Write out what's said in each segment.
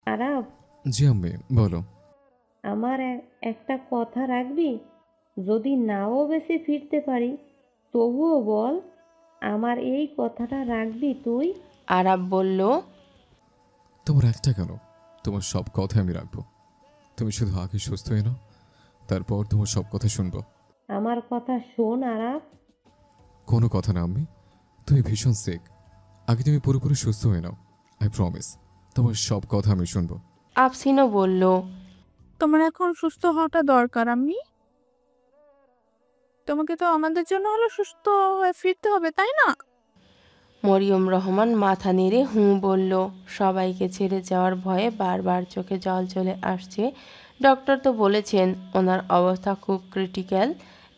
আরাব, জি আম্মি, বলো। আমার একটা কথা রাখবি? যদি নাও বেঁচে ফিরতে পারি, তবুও বল, আমার এই কথাটা রাখবি তুই? আরাব বলল, তোমার একটা কেন, তোমার সব কথা আমি রাখবো। তুমি শুধু আগে সুস্থ হয়ে নাও, তারপর তোমার সব কথা শুনবো। আমার কথা শোন আরাব। কোনো কথা না আম্মি, তুমি ভীষণ সিক। আগে তুমি পুরোপুরি সুস্থ হয়ে নাও। আই প্রমিস, তোমার সব কথা আমি শুনবো। আফসিনও বলল, তোমার এখন সুস্থ হওয়াটা দরকার। আমি তোমাকে তো আমাদের জন্য হলো সুস্থ হয়ে ফিরতে হবে, তাই না? মরিয়ম রহমান মাথা নেড়ে হুঁ বলল। সবাইকে ছেড়ে যাওয়ার ভয়ে বারবার চোখে জল চলে আসছে। ডক্টর তো বলেছেন ওনার অবস্থা খুব ক্রিটিক্যাল।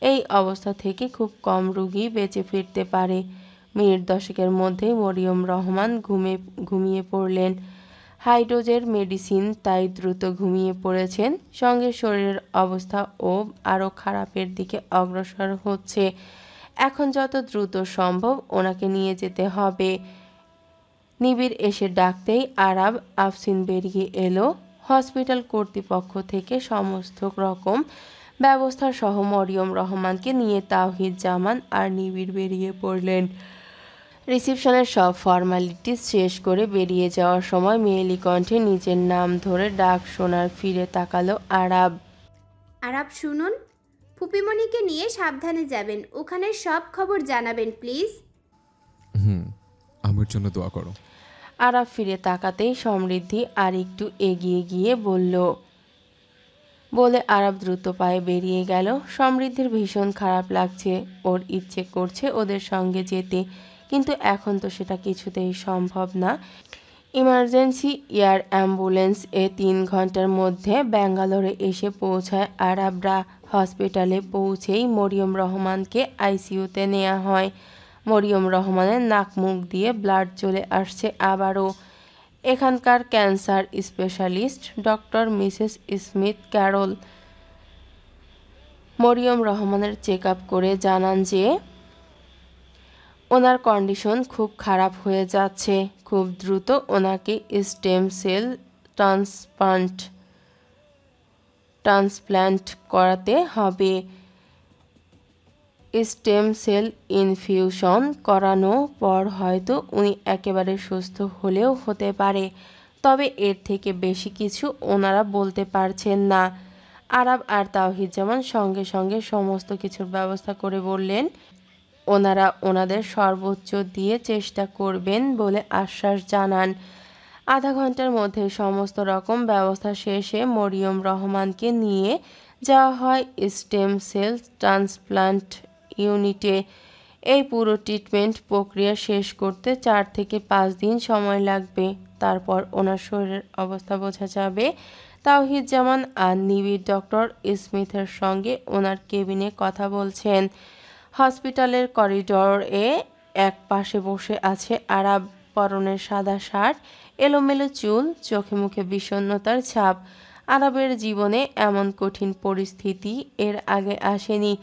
এই অবস্থা থেকে খুব কম রোগী বেঁচে ফিরতে পারে। মিনিট দশেকের মধ্যেই মরিয়ম রহমান ঘুমিয়ে পড়লেন। হাই ডোজের মেডিসিন, তাই দ্রুত ঘুমিয়ে পড়েছেন। সঙ্গে শরীরের অবস্থাও আরও খারাপের দিকে অগ্রসর হচ্ছে। এখন যত দ্রুত সম্ভব ওনাকে নিয়ে যেতে হবে। নিবিড় এসে ডাকতেই আরাব আফসিন বেরিয়ে এলো। হসপিটাল কর্তৃপক্ষ থেকে সমস্ত রকম ব্যবস্থা সহ মরিয়ম রহমানকে নিয়ে তাওহিদ জামান আর নিবিড় বেরিয়ে পড়লেন। রিসেপশনের সব ফর্মালিটিস শেষ করে বেরিয়ে যাওয়ার সময় মেয়েলি কণ্ঠে নিজের নাম ধরে ডাক শোনার ফিরে তাকালো আরাব। আরাব শুনুন, ফুপিমণিকে নিয়ে সাবধানে যাবেন, ওখানের সব খবর জানাবেন প্লিজ। হুম, আমার জন্য দোয়া করো। আরাব ফিরে তাকাতেই সমৃদ্ধি আর একটু এগিয়ে গিয়ে বলে আরাব দ্রুত পায়ে বেরিয়ে গেল। সমৃদ্ধির ভীষণ খারাপ লাগছে, ওর ইচ্ছে করছে ওদের সঙ্গে যেতে, কিন্তু এখন তো সেটা কিছুতেই সম্ভব না। ইমার্জেন্সি এয়ার অ্যাম্বুলেন্স ৩ ঘন্টার মধ্যে ব্যাঙ্গালোরে এসে পৌঁছায়। আরাবরা হসপিটালে পৌঁছেই মরিয়ম রহমানকে আইসিইউতে নেওয়া হয়। মরিয়ম রহমানের নাক মুখ দিয়ে ব্লাড চলে আসছে আবারও। এখানকার cancer specialist doctor Mrs Smith Carol Mariyam রহমানের চেক আপ করে জানান যে ওনার কন্ডিশন খুব খারাপ হয়ে যাচ্ছে। খুব দ্রুত ওনাকে স্টেম সেল ট্রান্সপ্ল্যান্ট করাতে হবে। স্টেম সেল ইনফিউশন করানো পর হয়তো উনি একেবারে সুস্থ হলেও হতে পারে, তবে এর থেকে বেশি কিছু ওনারা বলতে পারছেন না। আরাব আর তাওহিদ জামান সঙ্গে সঙ্গে সমস্ত কিছুর ব্যবস্থা করে বললেন ওনারা ওনাদের সর্বোচ্চ দিয়ে চেষ্টা করবেন বলে আশ্বাস জানান। আধা ঘন্টার মধ্যে সমস্ত রকম ব্যবস্থা শেষে মরিয়ম রহমানকে নিয়ে যাওয়া হয় স্টেম সেল ট্রান্সপ্লান্ট ইউনিটে। এই পুরো ট্রিটমেন্ট প্রক্রিয়া শেষ করতে 4 থেকে 5 দিন সময় লাগবে। তারপর ওনার শরীরের অবস্থা বোঝা যাবে। তাওহিদ জামান আর নিবিড় ডক্টর স্মিথের সঙ্গে ওনার কেবিনে কথা বলছেন। হসপিটালের করিডোরে এক পাশে বসে আছে আরাব। পরনের সাদা শার্ট, এলোমেলো চুল, চোখে মুখে বিষণ্ণতার ছাপ। আরাবের জীবনে এমন কঠিন পরিস্থিতি এর আগে আসেনি।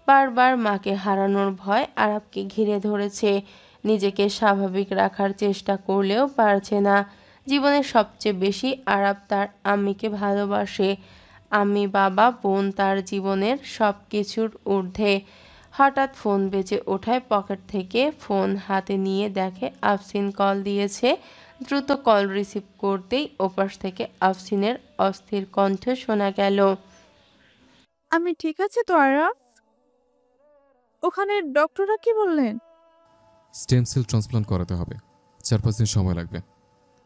বারবার মাকে হারানোর ভয় আরাবকে ঘিরে ধরেছে। নিজেকে স্বাভাবিক রাখার চেষ্টা করলেও পারছে না। জীবনের সবচেয়ে বেশি আরাব তার আম্মিকে ভালোবাসে। আম্মি, বাবা, বোন তার জীবনের সব কিছুর ঊর্ধ্বে। হঠাৎ ফোন বেজে ওঠায় পকেট থেকে ফোন হাতে নিয়ে দেখে আফসিন কল দিয়েছে। দ্রুত কল রিসিভ করতেই ওপাশ থেকে আফসিনের অস্থির কণ্ঠ শোনা গেল। আমি ঠিক আছে তো আরাফ? ওখানে ডক্টররা কি বললেন? স্টেম সেল ট্রান্সপ্লান্ট করাতে হবে, 4-5 দিন সময় লাগবে।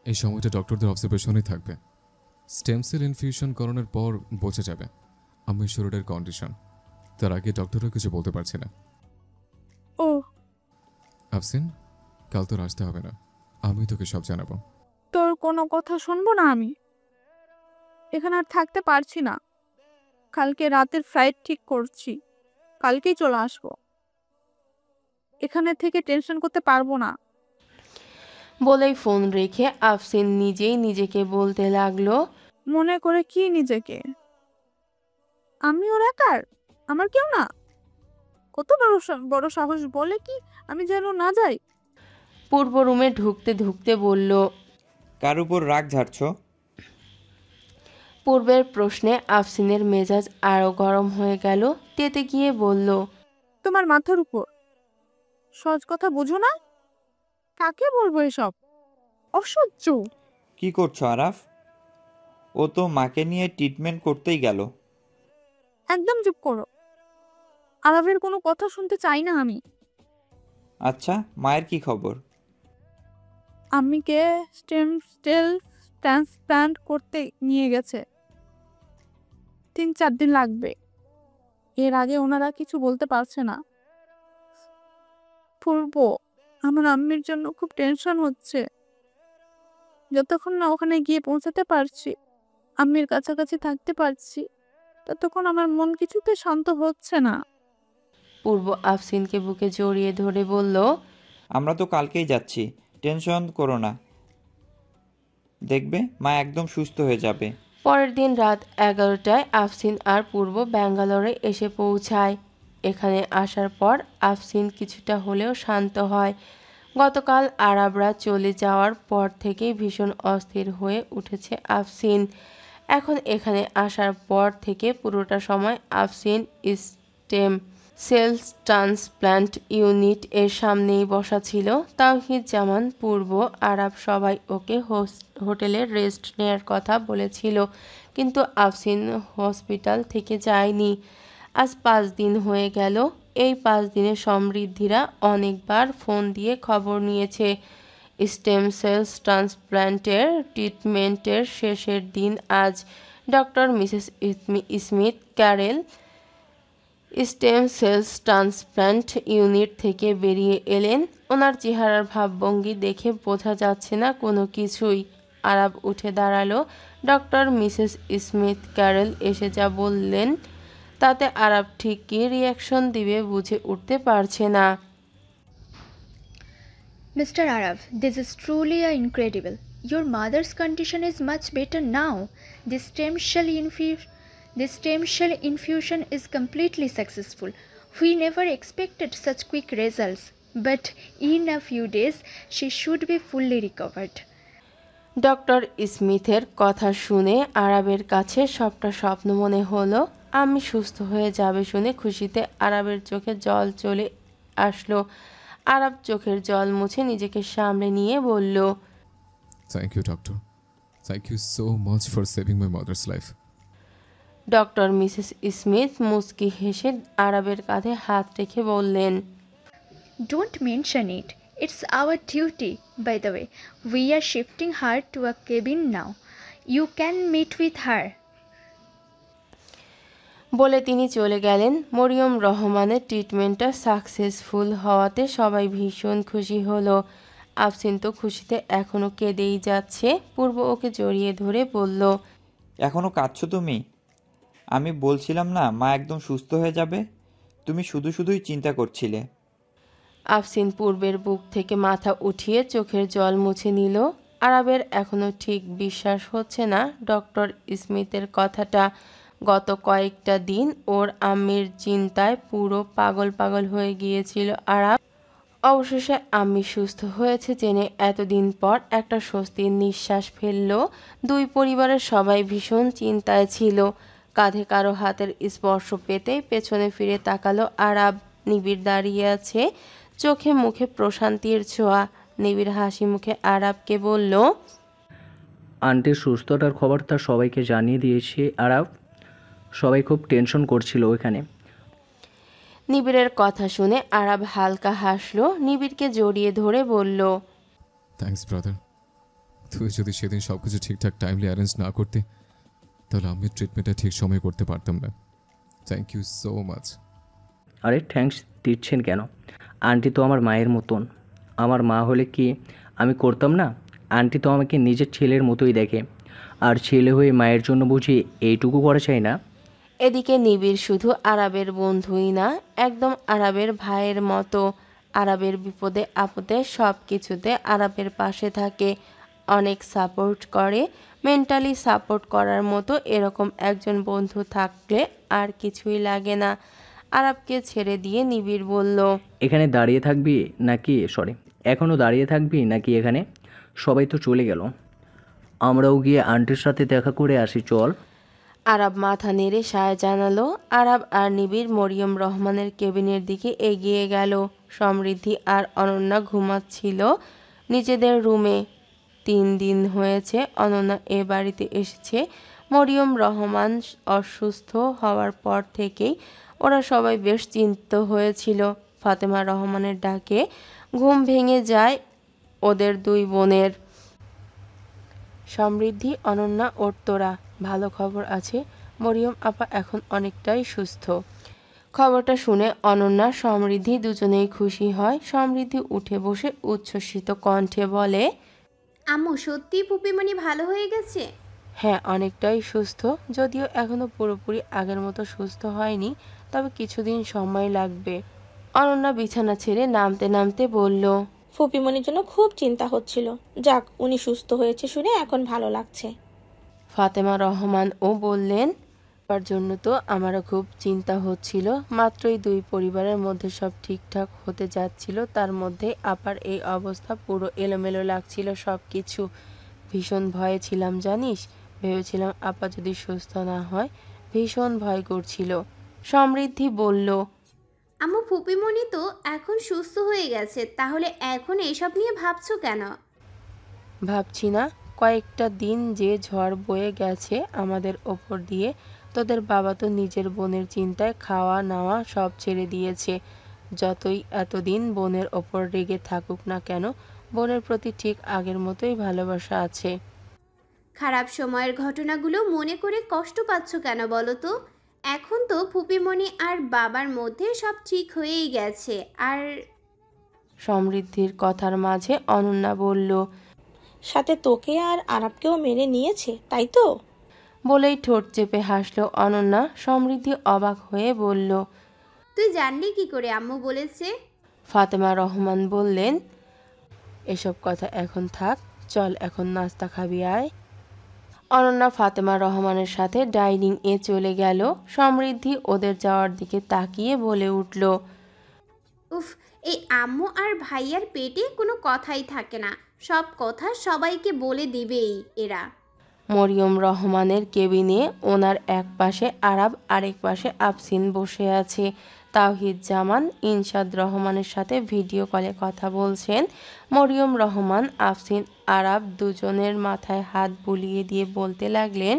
এই সময়টা ডক্টরদের অবজারভেশনেই থাকবে। স্টেম সেল ইনফিউশন করানোর পর বোঝা যাবে আমি শরীরের কন্ডিশন। তার আগে ডক্টরও কিছু বলতে পারছে না। ও, আফসিন, কাল তোর আসতে হবে না, আমি তোকে সব জানাবো। তোর কোনো কথা শুনবো না আমি। এখানে আর থাকতে পারছি না। কালকে রাতের ফ্লাইট ঠিক করছি, কালকেই চলে আসবো। এখানে থেকে টেনশন করতে পারবো না। বলেই ফোন রেখে আফসিন নিজেই নিজেকে বলতে লাগলো, মনে করে কি নিজেকে? আমি ওর একার, আমার কেউ না? কত বড় সাহস বলে কি আমি যেন না যাই? পূর্ব রুমে ঢুকতে ঢুকতে বলল, কার উপর রাগ ঝাড়ছ? পূর্বের প্রশ্নে আফসিনের মেজাজ আরও গরম হয়ে গেল। তেতে গিয়ে বলল, তোমার মাথার উপর সহজ কথা বুঝো না? কাকে বলবো এসব? অসহ্য। কি করছো আরাফ? ও তো মাকে নিয়ে ট্রিটমেন্ট করতেই গেল। একদম চুপ করো। আলাপের কোনো কথা শুনতে চাই না আমি। আচ্ছা, মায়ের কি খবর? আম্মিকে স্টেম সেল ট্রান্সপ্লান্ট করতে নিয়ে গেছে। 3-4 দিন লাগবে। এর আগে ওনারা কিছু বলতে পারছে না। পূর্ব, আমার আম্মির জন্য খুব টেনশন হচ্ছে। যতক্ষণ না ওখানে গিয়ে পৌঁছাতে পারছি, আম্মির কাছাকাছি থাকতে পারছি, ততক্ষণ আমার মন কিছুতে শান্ত হচ্ছে না। পূর্ব আফসিনকে বুকে জড়িয়ে ধরে বলল, আমরা তো কালকেই যাচ্ছি, টেনশন করো না, দেখবে মা একদম সুস্থ হয়ে যাবে। পরের দিন রাত 11টায় আফসিন আর পূর্ব ব্যাঙ্গালোরে এসে পৌঁছায়। এখানে আসার পর আফসিন কিছুটা হলেও শান্ত হয়। গতকাল আরাবরা চলে যাওয়ার পর থেকেই ভীষণ অস্থির হয়ে উঠেছে আফসিন। এখন এখানে আসার পর থেকে পুরোটা সময় আফসিন স্টেম সেলস ট্রান্সপ্ল্যান্ট ইউনিট এর সামনেই বসা ছিল। তাওহিদ জামান, পূর্ব, আরাব সবাই ওকে হোটেলে রেস্ট নেয়ার কথা বলেছিল, কিন্তু আফসিন হসপিটাল থেকে যায়নি। আজ 5 দিন হয়ে গেল। এই 5 দিনে সমৃদ্ধিরা অনেকবার ফোন দিয়ে খবর নিয়েছে। স্টেম সেলস ট্রান্সপ্ল্যান্টের ট্রিটমেন্টের শেষের দিন আজ। Doctor Mrs Smith Carroll stem cells transplant unit থেকে বেরিয়ে এলেন। ওনার চেহারার ভাবভঙ্গি দেখে বোঝা যাচ্ছে না কোনো কিছুই। আরাব উঠে দাঁড়ালো। ডক্টর মিসেস স্মিথ ক্যারেল এসে যা বললেন তাতে আরাব ঠিক কী রিয়াকশন দিবে বুঝে উঠতে পারছে না। Mr. Araf, this is truly incredible. Your mother's condition is much better now. The stem cell infusion is completely successful. We never expected such quick results, but in a few days she should be fully recovered. Doctor স্মিথের কথা শুনে আরাবের কাছে সবটা স্বপ্ন মনে হলো। আমি সুস্থ হয়ে যাবে শুনে খুশিতে আরাবের চোখে জল চলে আসলো। আরাব চোখের জল মুছে নিজেকে সামলে নিয়ে বলল, thank you doctor, thank you so much for saving my mother's life. Doctor Mrs Smith মুচকি হেসে আরাবের কাঁধে হাত রেখে বললেন, Don't mention it. It's our duty. By the way, we are shifting her to a cabin now. You can meet with her. বলে তিনি চলে গেলেন। মরিয়ম রহমানের ট্রিটমেন্টটা সাকসেসফুল হওয়াতে সবাই ভীষণ খুশি হলো। আফসিন তো খুশিতে এখনও কেঁদেই যাচ্ছে। পূর্ব ওকে জড়িয়ে ধরে বলল, এখনো কাঁদছো তুমি? আমি বলছিলাম না মা একদম সুস্থ হয়ে যাবে? তুমি শুধু শুধুই চিন্তা করছিলে। আফসিন পূর্বের বুক থেকে মাথা উঠিয়ে চোখের জল মুছে নিল। আরাবের এখনও ঠিক বিশ্বাস হচ্ছে না ডক্টর স্মিথের কথাটা। গত কয়েকটা দিন ওর আম্মির চিন্তায় পুরো পাগল পাগল হয়ে গিয়েছিল আরাব। অবশেষে আম্মি সুস্থ হয়েছে জেনে এতদিন পর একটা স্বস্তির নিঃশ্বাস ফেলল। দুই পরিবারের সবাই ভীষণ চিন্তায় ছিল। কাঁধে কারো হাতের স্পর্শ পেতেই পেছনে ফিরে তাকালো আরাব। নিবিড় দাঁড়িয়ে আছে, চোখে মুখে প্রশান্তির ছোঁয়া। নিবিড় হাসি মুখে আরাবকে বলল, আন্টির সুস্থতার খবরটা সবাইকে জানিয়ে দিয়েছি আরাব। সবাই খুব টেনশন করছিল ওইখানে। নিবিড়ের কথা শুনে আরাব হালকা হাসলো। নিবিড়কে জড়িয়ে ধরে বলল, থ্যাঙ্কস ব্রাদার, তুই যদি সেদিন সব কিছু ঠিকঠাক টাইমলি অ্যারেঞ্জ না করতে তাহলে আমি ট্রিটমেন্টটা ঠিক সময়ে করতে পারতাম না। Thank you so much. আরে থ্যাঙ্কস দিচ্ছেন কেন? আন্টি তো আমার মায়ের মতন। আমার মা হলে কি আমি করতাম না? আন্টি তো আমাকে নিজের ছেলের মতোই দেখে, আর ছেলে হয়ে মায়ের জন্য বুঝি এইটুকু করা চাই না? এদিকে নিবিড় শুধু আরাবের বন্ধুই না, একদম আরাবের ভাইয়ের মতো। আরাবের বিপদে আপদে সব কিছুতে আরাবের পাশে থাকে, অনেক সাপোর্ট করে। মেন্টালি সাপোর্ট করার মতো এরকম একজন বন্ধু থাকলে আর কিছুই লাগে না। আরাবকে ছেড়ে দিয়ে নিবিড় বলল, এখানে দাঁড়িয়ে থাকবি নাকি এখনও দাঁড়িয়ে থাকবি নাকি এখানে? সবাই তো চলে গেল, আমরাও গিয়ে আন্টির সাথে দেখা করে আসি চল। আরাব মাথা নেড়ে সায় জানালো। আরাব আর নিবিড় মরিয়ম রহমানের কেবিনের দিকে এগিয়ে গেল। সমৃদ্ধি আর অনন্যা ঘুমাচ্ছিল নিজেদের রুমে। 3 দিন হয়েছে অনন্যা এ বাড়িতে এসেছে। মরিয়ম রহমান অসুস্থ হওয়ার পর থেকেই ওরা সবাই বেশ চিন্তিত হয়েছিল। ফাতেমা রহমানের ডাকে ঘুম ভেঙে যায় ওদের 2 বোনের। সমৃদ্ধি, অনন্যা, ওর তোরা, ভালো খবর আছে, মরিয়ম আপা এখন অনেকটাই সুস্থ। খবরটা শুনে অনন্যা সমৃদ্ধি দুজনেই খুশি হয়। সমৃদ্ধি উঠে বসে উচ্ছ্বসিত কণ্ঠে বলে, আম্মু সত্যি ফুপিমণি ভালো হয়ে গেছে? হ্যাঁ, অনেকটাই সুস্থ, যদিও এখনো পুরোপুরি আগের মতো সুস্থ হয়নি, তবে কিছুদিন সময় লাগবে। অনন্যা বিছানা ছেড়ে নামতে নামতে বলল, ফুপিমণির জন্য খুব চিন্তা হচ্ছিল। যাক, উনি সুস্থ হয়েছে শুনে এখন ভালো লাগছে। ফাতেমা রহমানও বললেন, তার জন্য তো আমারও খুব চিন্তা হচ্ছিল। মাত্রই 2 পরিবারের মধ্যে সব ঠিকঠাক হতে যাচ্ছিল, তার মধ্যে আপার এই অবস্থা, পুরো এলোমেলো লাগছিল সব কিছু। ভীষণ ভয়ে ছিলাম জানিস, ভেবেছিলাম আপা যদি সুস্থ না হয়, ভীষণ ভয় করছিল। সমৃদ্ধি বলল, আম্মু ফুপিমণি তো এখন সুস্থ হয়ে গেছে, তাহলে এখন এসব নিয়ে ভাবছো কেন? ভাবছি না, কয়েকটা দিন যে ঝড় বয়ে গেছে আমাদের ওপর দিয়ে, তোদের বাবা তো নিজের বোনের চিন্তায় খাওয়া নাওয়া সব ছেড়ে দিয়েছে। যতই এতদিন বোনের ওপর রেগে থাকুক না কেন, বোনের প্রতি ঠিক আগের মতোই ভালোবাসা আছে। খারাপ সময়ের ঘটনাগুলো মনে করে কষ্ট পাচ্ছ কেন বলো তো? এখন তো ফুপিমণি আর বাবার মধ্যে সব ঠিক হয়েই গেছে। আর সমৃদ্ধির কথার মাঝে অনন্যা বলল, সাথে তোকে আর আরাবকেও মেনে নিয়েছে, তাই তো? বলেই ঠোঁট চেপে হাসল অনন্যা। সমৃদ্ধি অবাক হয়ে বলল, তুই জানলি কি করে আম্মু বলেছে? ফাতেমা রহমান বললেন, এসব কথা এখন থাক, চল এখন নাস্তা খাবি আয়। অনন্যা ফাতেমা রহমানের সাথে ডাইনিং এ চলে গেল। সমৃদ্ধি ওদের যাওয়ার দিকে তাকিয়ে বলে উঠল, উফ, এই আম্মু আর ভাইয়ার পেটে কোনো কথাই থাকে না, সব কথা সবাইকে বলে দিবেই এরা। মরিয়ম রহমানের কেবিনে ওনার এক পাশে আরাব, আরেক পাশে আফসিন বসে আছে। তাওহিদ জামান ইনশাদ রহমানের সাথে ভিডিও কলে কথা বলছেন। মরিয়ম রহমান, আফসিন, আরাব দুজনের মাথায় হাত বুলিয়ে দিয়ে বলতে লাগলেন,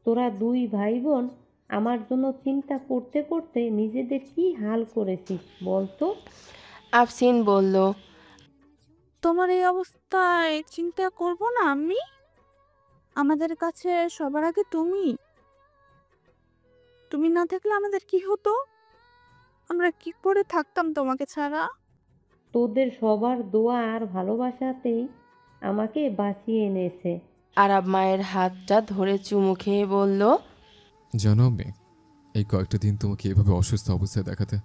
তোরা 2 ভাই বোন আমার জন্য চিন্তা করতে করতে নিজেদের কি হাল করেছিস বলতো? আফসিন বলল, তোমার এই অবস্থায় চিন্তা করব না আমি? আমাদের কাছে সবার আগে তুমি। তুমি না থাকলে আমাদের কি হতো? আমরা কি করে থাকতাম তোমাকে ছাড়া? তোদের সবার দোয়া আর ভালোবাসাতেই আমাকে বাঁচিয়ে এনেছে। আরাব মায়ের হাতটা ধরে চুমু খেয়ে বলল, জানো আমি এই কয়েকটা দিন তোমাকে এভাবে অসুস্থ অবস্থায় দেখাতে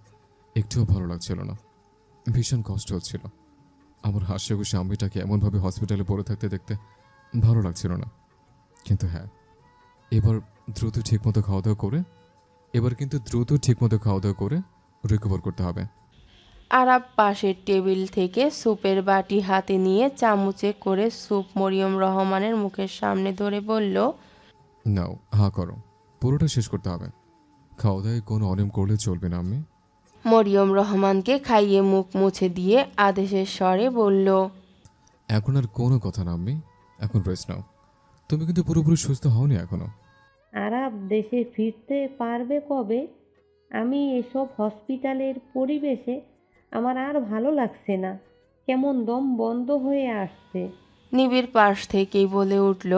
একটুও ভালো লাগছিল না, ভীষণ কষ্ট হচ্ছিল। আমার হাসি খুশি আম্মিটাকে এমনভাবে হসপিটালে পড়ে থাকতে দেখতে ভালো লাগছিল না। কিন্তু হ্যাঁ, এবার কিন্তু দ্রুত ঠিকমতো খাওয়া দাওয়া করে রিকভার করতে হবে। আরাব পাশের টেবিল থেকে স্যুপের বাটি হাতে নিয়ে চামচে করে স্যুপ মরিয়ম রহমানের মুখের সামনে ধরে বলল, নাও হা করো, পুরোটা শেষ করতে হবে। খাওয়া দাওয়ায় কোনো অনিয়ম করলে চলবে না আম্মি। মরিয়ম রহমানকে খাইয়ে মুখ মুছে দিয়ে আদেশের স্বরে বলল, এখন আর কোনো কথা না আম্মি, এখন রেস্ট নাও। তুমি কিন্তু পুরোপুরি সুস্থ হওনি এখনো। আরাব দেশে ফিরতে পারবে কবে? আমি এসব হসপিটালের পরিবেশে আমার আর ভালো লাগছে না, কেমন দম বন্ধ হয়ে আসছে। নিবিড় পাশ থেকেই বলে উঠল,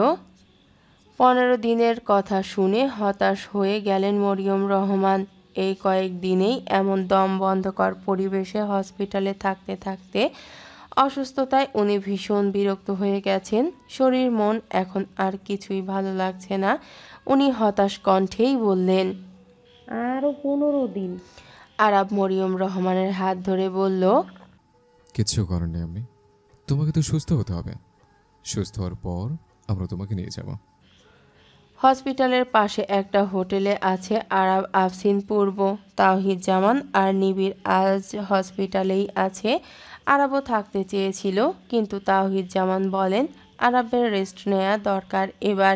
15 দিনের কথা শুনে হতাশ হয়ে গেলেন মরিয়ম রহমান। এই কয়েকদিনেই এমন দম বন্ধকর পরিবেশে হসপিটালে থাকতে থাকতে অসুস্থতায় উনি ভীষণ বিরক্ত হয়ে গেছেন। শরীর মন এখন আর কিছুই ভালো লাগছে না। উনি হতাশ কণ্ঠেই বললেন, আরও 15 দিন। আরাব মরিয়ম রহমানের হাত ধরে বলল, কিচ্ছু করার নেই আম্মি, তোমাকে তো সুস্থ হতে হবে। সুস্থ হওয়ার পর আমরা তোমাকে নিয়ে যাব। হসপিটালের পাশে একটা হোটেলে আছে আরাব, আফসিন, পূর্ব, তাওহিদ জামান আর নিবিড় আজ হসপিটালেই আছে। আরাবও থাকতে চেয়েছিল, কিন্তু তাওহিদ জামান বলেন আরাবের রেস্ট নেওয়া দরকার এবার।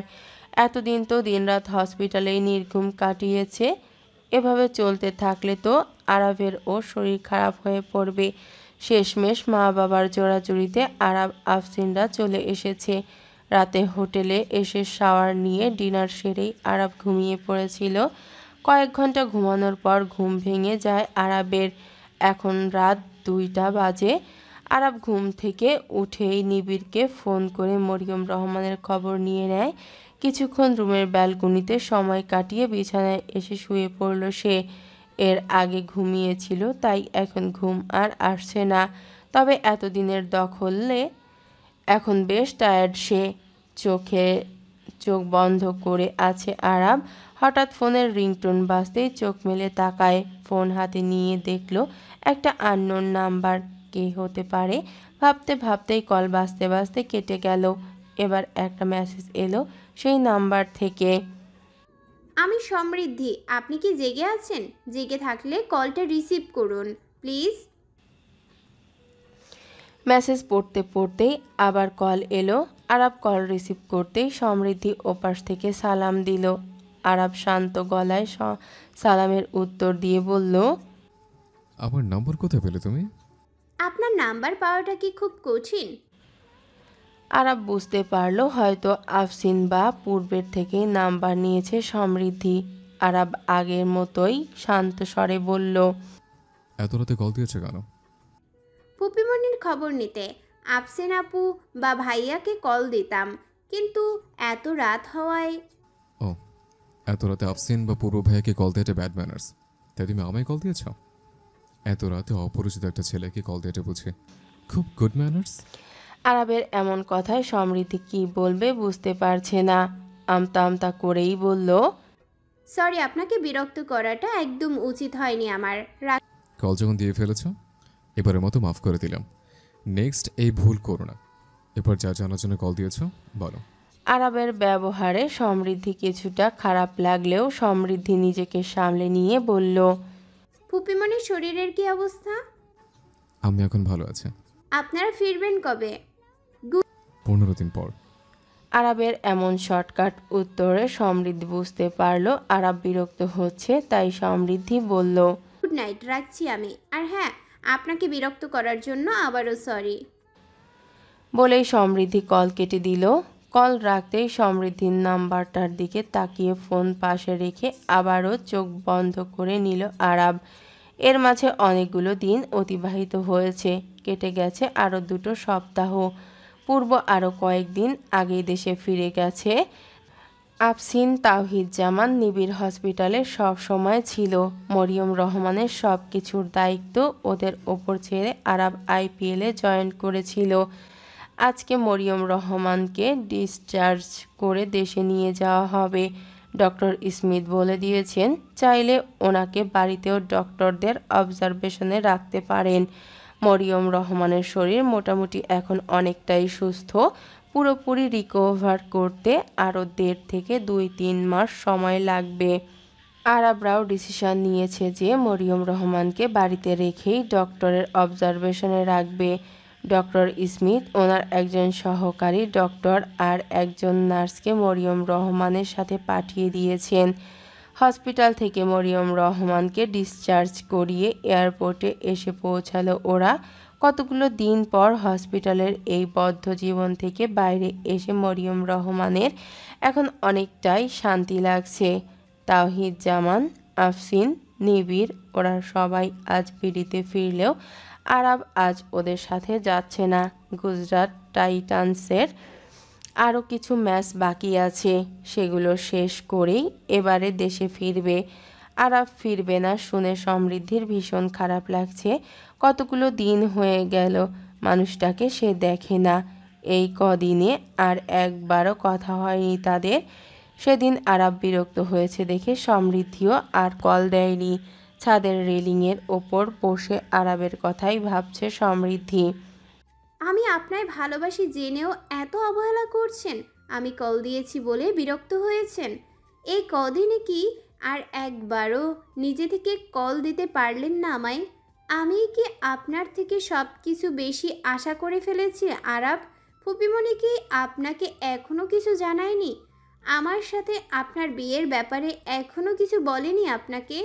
এতদিন তো দিনরাত হসপিটালেই নির্ঘুম কাটিয়েছে। এভাবে চলতে থাকলে তো আরাফেরও শরীর খারাপ হয়ে পড়বে। শেষমেশ মা বাবার জোড়াজুড়িতে আরাফ আফসিনরা চলে এসেছে। রাতে হোটেলে এসে শাওয়ার নিয়ে ডিনার সেরেই আরাফ ঘুমিয়ে পড়েছিল। কয়েক ঘন্টা ঘুমানোর পর ঘুম ভেঙে যায় আরাফের। এখন রাত 2টা বাজে। আরাফ ঘুম থেকে উঠেই নিবিড়কে ফোন করে মরিয়ম রহমানের খবর নিয়ে নেয়। কিছুক্ষণ রুমের ব্যালকনিতে সময় কাটিয়ে বিছানায় এসে শুয়ে পড়ল সে। এর আগে ঘুমিয়েছিল, তাই এখন ঘুম আর আসছে না। তবে এতদিনের দখলে এখন বেশ টায়ার্ড সে। চোখ বন্ধ করে আছে আরাফ। হঠাৎ ফোনের রিংটোন বাজতেই চোখ মেলে তাকায়। ফোন হাতে নিয়ে দেখল একটা আননোন নাম্বার। কে হতে পারে ভাবতে ভাবতেই কল বাজতে বাজতে কেটে গেল। এবার একটা মেসেজ এলো সেই নাম্বার থেকে। আমি সমৃদ্ধি, আপনি কি জেগে আছেন? জেগে থাকলে কলটা রিসিভ করুন প্লিজ। মেসেজ পড়তে পড়তেই আবার কল এলো। আরাফ কল রিসিভ করতেই সমৃদ্ধি ওপাশ থেকে সালাম দিল। আরাফ শান্ত গলায় সালামের উত্তর দিয়ে বলল, আমার নম্বর কোথায় পেলে তুমি? আপনার নাম্বার পাওয়াটা কি খুব কঠিন? আরাফ বুঝতে পারল হয়তো আফসিন বা পূর্বের থেকেই নাম্বার নিয়েছে সমৃদ্ধি। আরাফ আগের মতোই শান্ত স্বরে বলল, এত রাতে কল দিয়েছে কেন? ফুপিমনির খবর নিতে। আফসিন আপু বা ভাইয়াকে কল দিতাম, কিন্তু এত রাত হওয়ায়। ও, এত রাতে আফসিন বা পূর্ব ভাইয়াকে কল দিয়ে ব্যাড ম্যানার্স, তাই তুমি আমায় কল দিয়েছ? এত রাতে অপরিচিত একটা ছেলেকে কল দিয়ে বুঝে খুব গুড ম্যানার্স। আরাফের এমন কথায় সমৃদ্ধি কি বলবে বুঝতে পারছে না। আমতা আমতা করেই বলল, সরি, আপনাকে বিরক্ত করাটা একদম উচিত হয়নি আমার। কল যখন দিয়ে ফেলেছ, এবারের মতো মাফ করে দিলাম। নেক্সট এই ভুল করো না। এবার যা জানার জন্য কল দিয়েছ বলো। আরাফের ব্যবহারে সমৃদ্ধি কিছুটা খারাপ লাগলেও সমৃদ্ধি নিজেকে সামলে নিয়ে বলল, ফুপিমনির শরীরের কি অবস্থা? আমি এখন ভালো আছি। আপনারা ফিরবেন কবে? 15 দিন পর। আরাফের এমন শর্টকাট উত্তরে সমৃদ্ধি বুঝতে পারল আরাফ বিরক্ত হচ্ছে, তাই সমৃদ্ধি বলল, গুড নাইট, রাখছি আমি। আর হ্যাঁ, আপনাকে বিরক্ত করার জন্য আবারও সরি। বলেই সমৃদ্ধি কল কেটে দিল। কল রাখতেই সমৃদ্ধির নাম্বারটার দিকে তাকিয়ে ফোন পাশে রেখে আবারও চোখ বন্ধ করে নিল আরাফ। এর মাঝে অনেকগুলো দিন অতিবাহিত হয়েছে। কেটে গেছে আরও 2 সপ্তাহ। পূর্ব আরও কয়েকদিন আগেই দেশে ফিরে গেছে। আফসিন তাওহিদ জামান নিবিড় হসপিটালে সব সময় ছিল। মরিয়ম রহমানের সব কিছুর দায়িত্ব ওদের ওপর ছেড়ে আরাফ আইপিএলে জয়েন করেছিল। আজকে মরিয়ম রহমানকে ডিসচার্জ করে দেশে নিয়ে যাওয়া হবে। ডক্টর স্মিথ বলে দিয়েছেন চাইলে ওনাকে বাড়িতেও ডক্টরদের অবজারভেশনে রাখতে পারেন। মরিয়ম রহমানের শরীর মোটামুটি এখন অনেকটাই সুস্থ। পুরোপুরি রিকভার করতে আরও 1.5 থেকে 2-3 মাস সময় লাগবে। আরাবরাও ডিসিশন নিয়েছে যে মরিয়ম রহমানকে বাড়িতে রেখেই ডক্টরের অবজারভেশনে রাখবে। ডক্টর স্মিথ ওনার একজন সহকারী ডক্টর আর একজন নার্সকে মরিয়ম রহমানের সাথে পাঠিয়ে দিয়েছেন। হসপিটাল থেকে মরিয়ম রহমানকে ডিসচার্জ করিয়ে এয়ারপোর্টে এসে পৌঁছালো ওরা। কতগুলো দিন পর হসপিটালের এই বদ্ধ জীবন থেকে বাইরে এসে মরিয়ম রহমানের এখন অনেকটাই শান্তি লাগছে। তাওহিদ জামান, আফসিন, নিবিড় ওরা সবাই আজ বিডিতে ফিরলেও আরাফ আজ ওদের সাথে যাচ্ছে না। গুজরাট টাইটান্সের আরও কিছু ম্যাচ বাকি আছে, সেগুলো শেষ করেই এবারে দেশে ফিরবে। আরাফ ফিরবে না শুনে সমৃদ্ধির ভীষণ খারাপ লাগছে। কতগুলো দিন হয়ে গেল মানুষটাকে সে দেখে না। এই কদিনে আর একবারও কথা হয়নি তাদের। সেদিন আরাফ বিরক্ত হয়েছে দেখে সমৃদ্ধিও আর কল দেয়নি। ছাদের রেলিংয়ের ওপর বসে আরাফের কথাই ভাবছে সমৃদ্ধি। আমি আপনায় ভালোবাসি জেনেও এত অবহেলা করছেন। আমি কল দিয়েছি বলে বিরক্ত হয়েছেন। এই কদিনে কি আর একবারও নিজে থেকে কল দিতে পারলেন না আমায়? আমি কি আপনার থেকে সব কিছু বেশি আশা করে ফেলেছি আরাফ? ফুপিমনি কি আপনাকে এখনো কিছু জানায়নি? আমার সাথে আপনার বিয়ের ব্যাপারে এখনো কিছু বলেনি আপনাকে?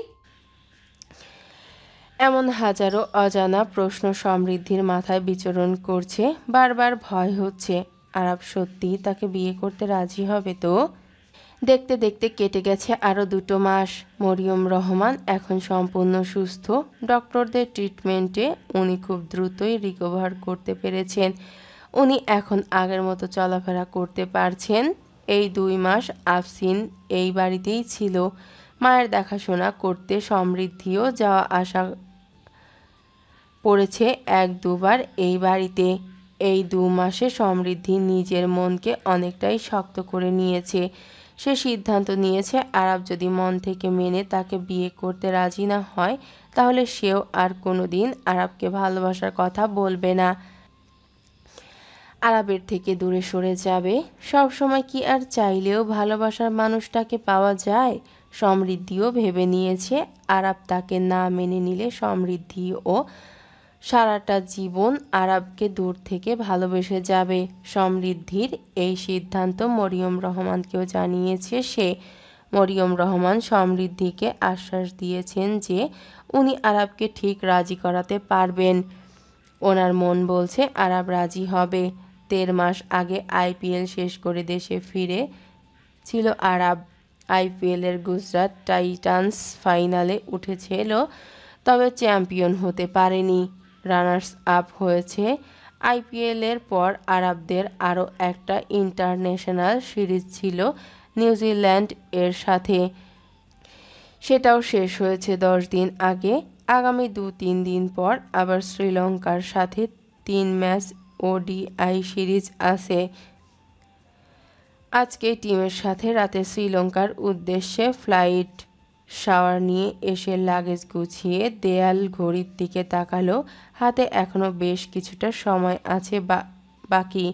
এমন হাজারো অজানা প্রশ্ন সমৃদ্ধির মাথায় বিচরণ করছে। বারবার ভয় হচ্ছে আরব সত্যিই তাকে বিয়ে করতে রাজি হবে তো। দেখতে দেখতে কেটে গেছে আরও 2 মাস। মরিয়ম রহমান এখন সম্পূর্ণ সুস্থ। ডক্টরদের ট্রিটমেন্টে উনি খুব দ্রুতই রিকভার করতে পেরেছেন। উনি এখন আগের মতো চলাফেরা করতে পারছেন। এই 2 মাস আফসিন এই বাড়িতেই ছিল। মায়ের দেখাশোনা করতে সমৃদ্ধিও যাওয়া আসা পড়েছে 1-2 বার এই বাড়িতে। এই 2 মাসে সমৃদ্ধি নিজের মনকে অনেকটাই শক্ত করে নিয়েছে। সে সিদ্ধান্ত নিয়েছে আরব যদি মন থেকে মেনে তাকে বিয়ে করতে রাজি না হয় তাহলে সেও আর কোনোদিন আরবকে ভালোবাসার কথা বলবে না, আরবের থেকে দূরে সরে যাবে। সব সময় কি আর চাইলেও ভালোবাসার মানুষটাকে পাওয়া যায়? সমৃদ্ধিও ভেবে নিয়েছে আরব তাকে না মেনে নিলে সমৃদ্ধিও সারাটা জীবন আরবকে দূর থেকে ভালোবেসে যাবে। সমৃদ্ধির এই সিদ্ধান্ত মরিয়ম রহমানকেও জানিয়েছে সে। মরিয়ম রহমান সমৃদ্ধিকে আশ্বাস দিয়েছেন যে উনি আরবকে ঠিক রাজি করাতে পারবেন। ওনার মন বলছে আরব রাজি হবে। 13 মাস আগে আইপিএল শেষ করে দেশে ফিরে ছিল আরব। আইপিএলের গুজরাট টাইটান্স ফাইনালে উঠেছিল, তবে চ্যাম্পিয়ন হতে পারেনি, রানার্স আপ হয়েছে। আইপিএলের পর আরবদের আরও একটা ইন্টারন্যাশনাল সিরিজ ছিল নিউজিল্যান্ড এর সাথে, সেটাও শেষ হয়েছে 10 দিন আগে। আগামী 2-3 দিন পর আবার শ্রীলঙ্কার সাথে 3 ম্যাচ ওডিআই সিরিজ আছে। আজকে টিমের সাথে রাতে শ্রীলঙ্কার উদ্দেশ্যে ফ্লাইট। শাওয়ার নিয়ে এসে লাগেজ গুছিয়ে দেয়াল ঘড়ির দিকে তাকালো। হাতে এখনো বেশ কিছুটা সময় আছে বাকি।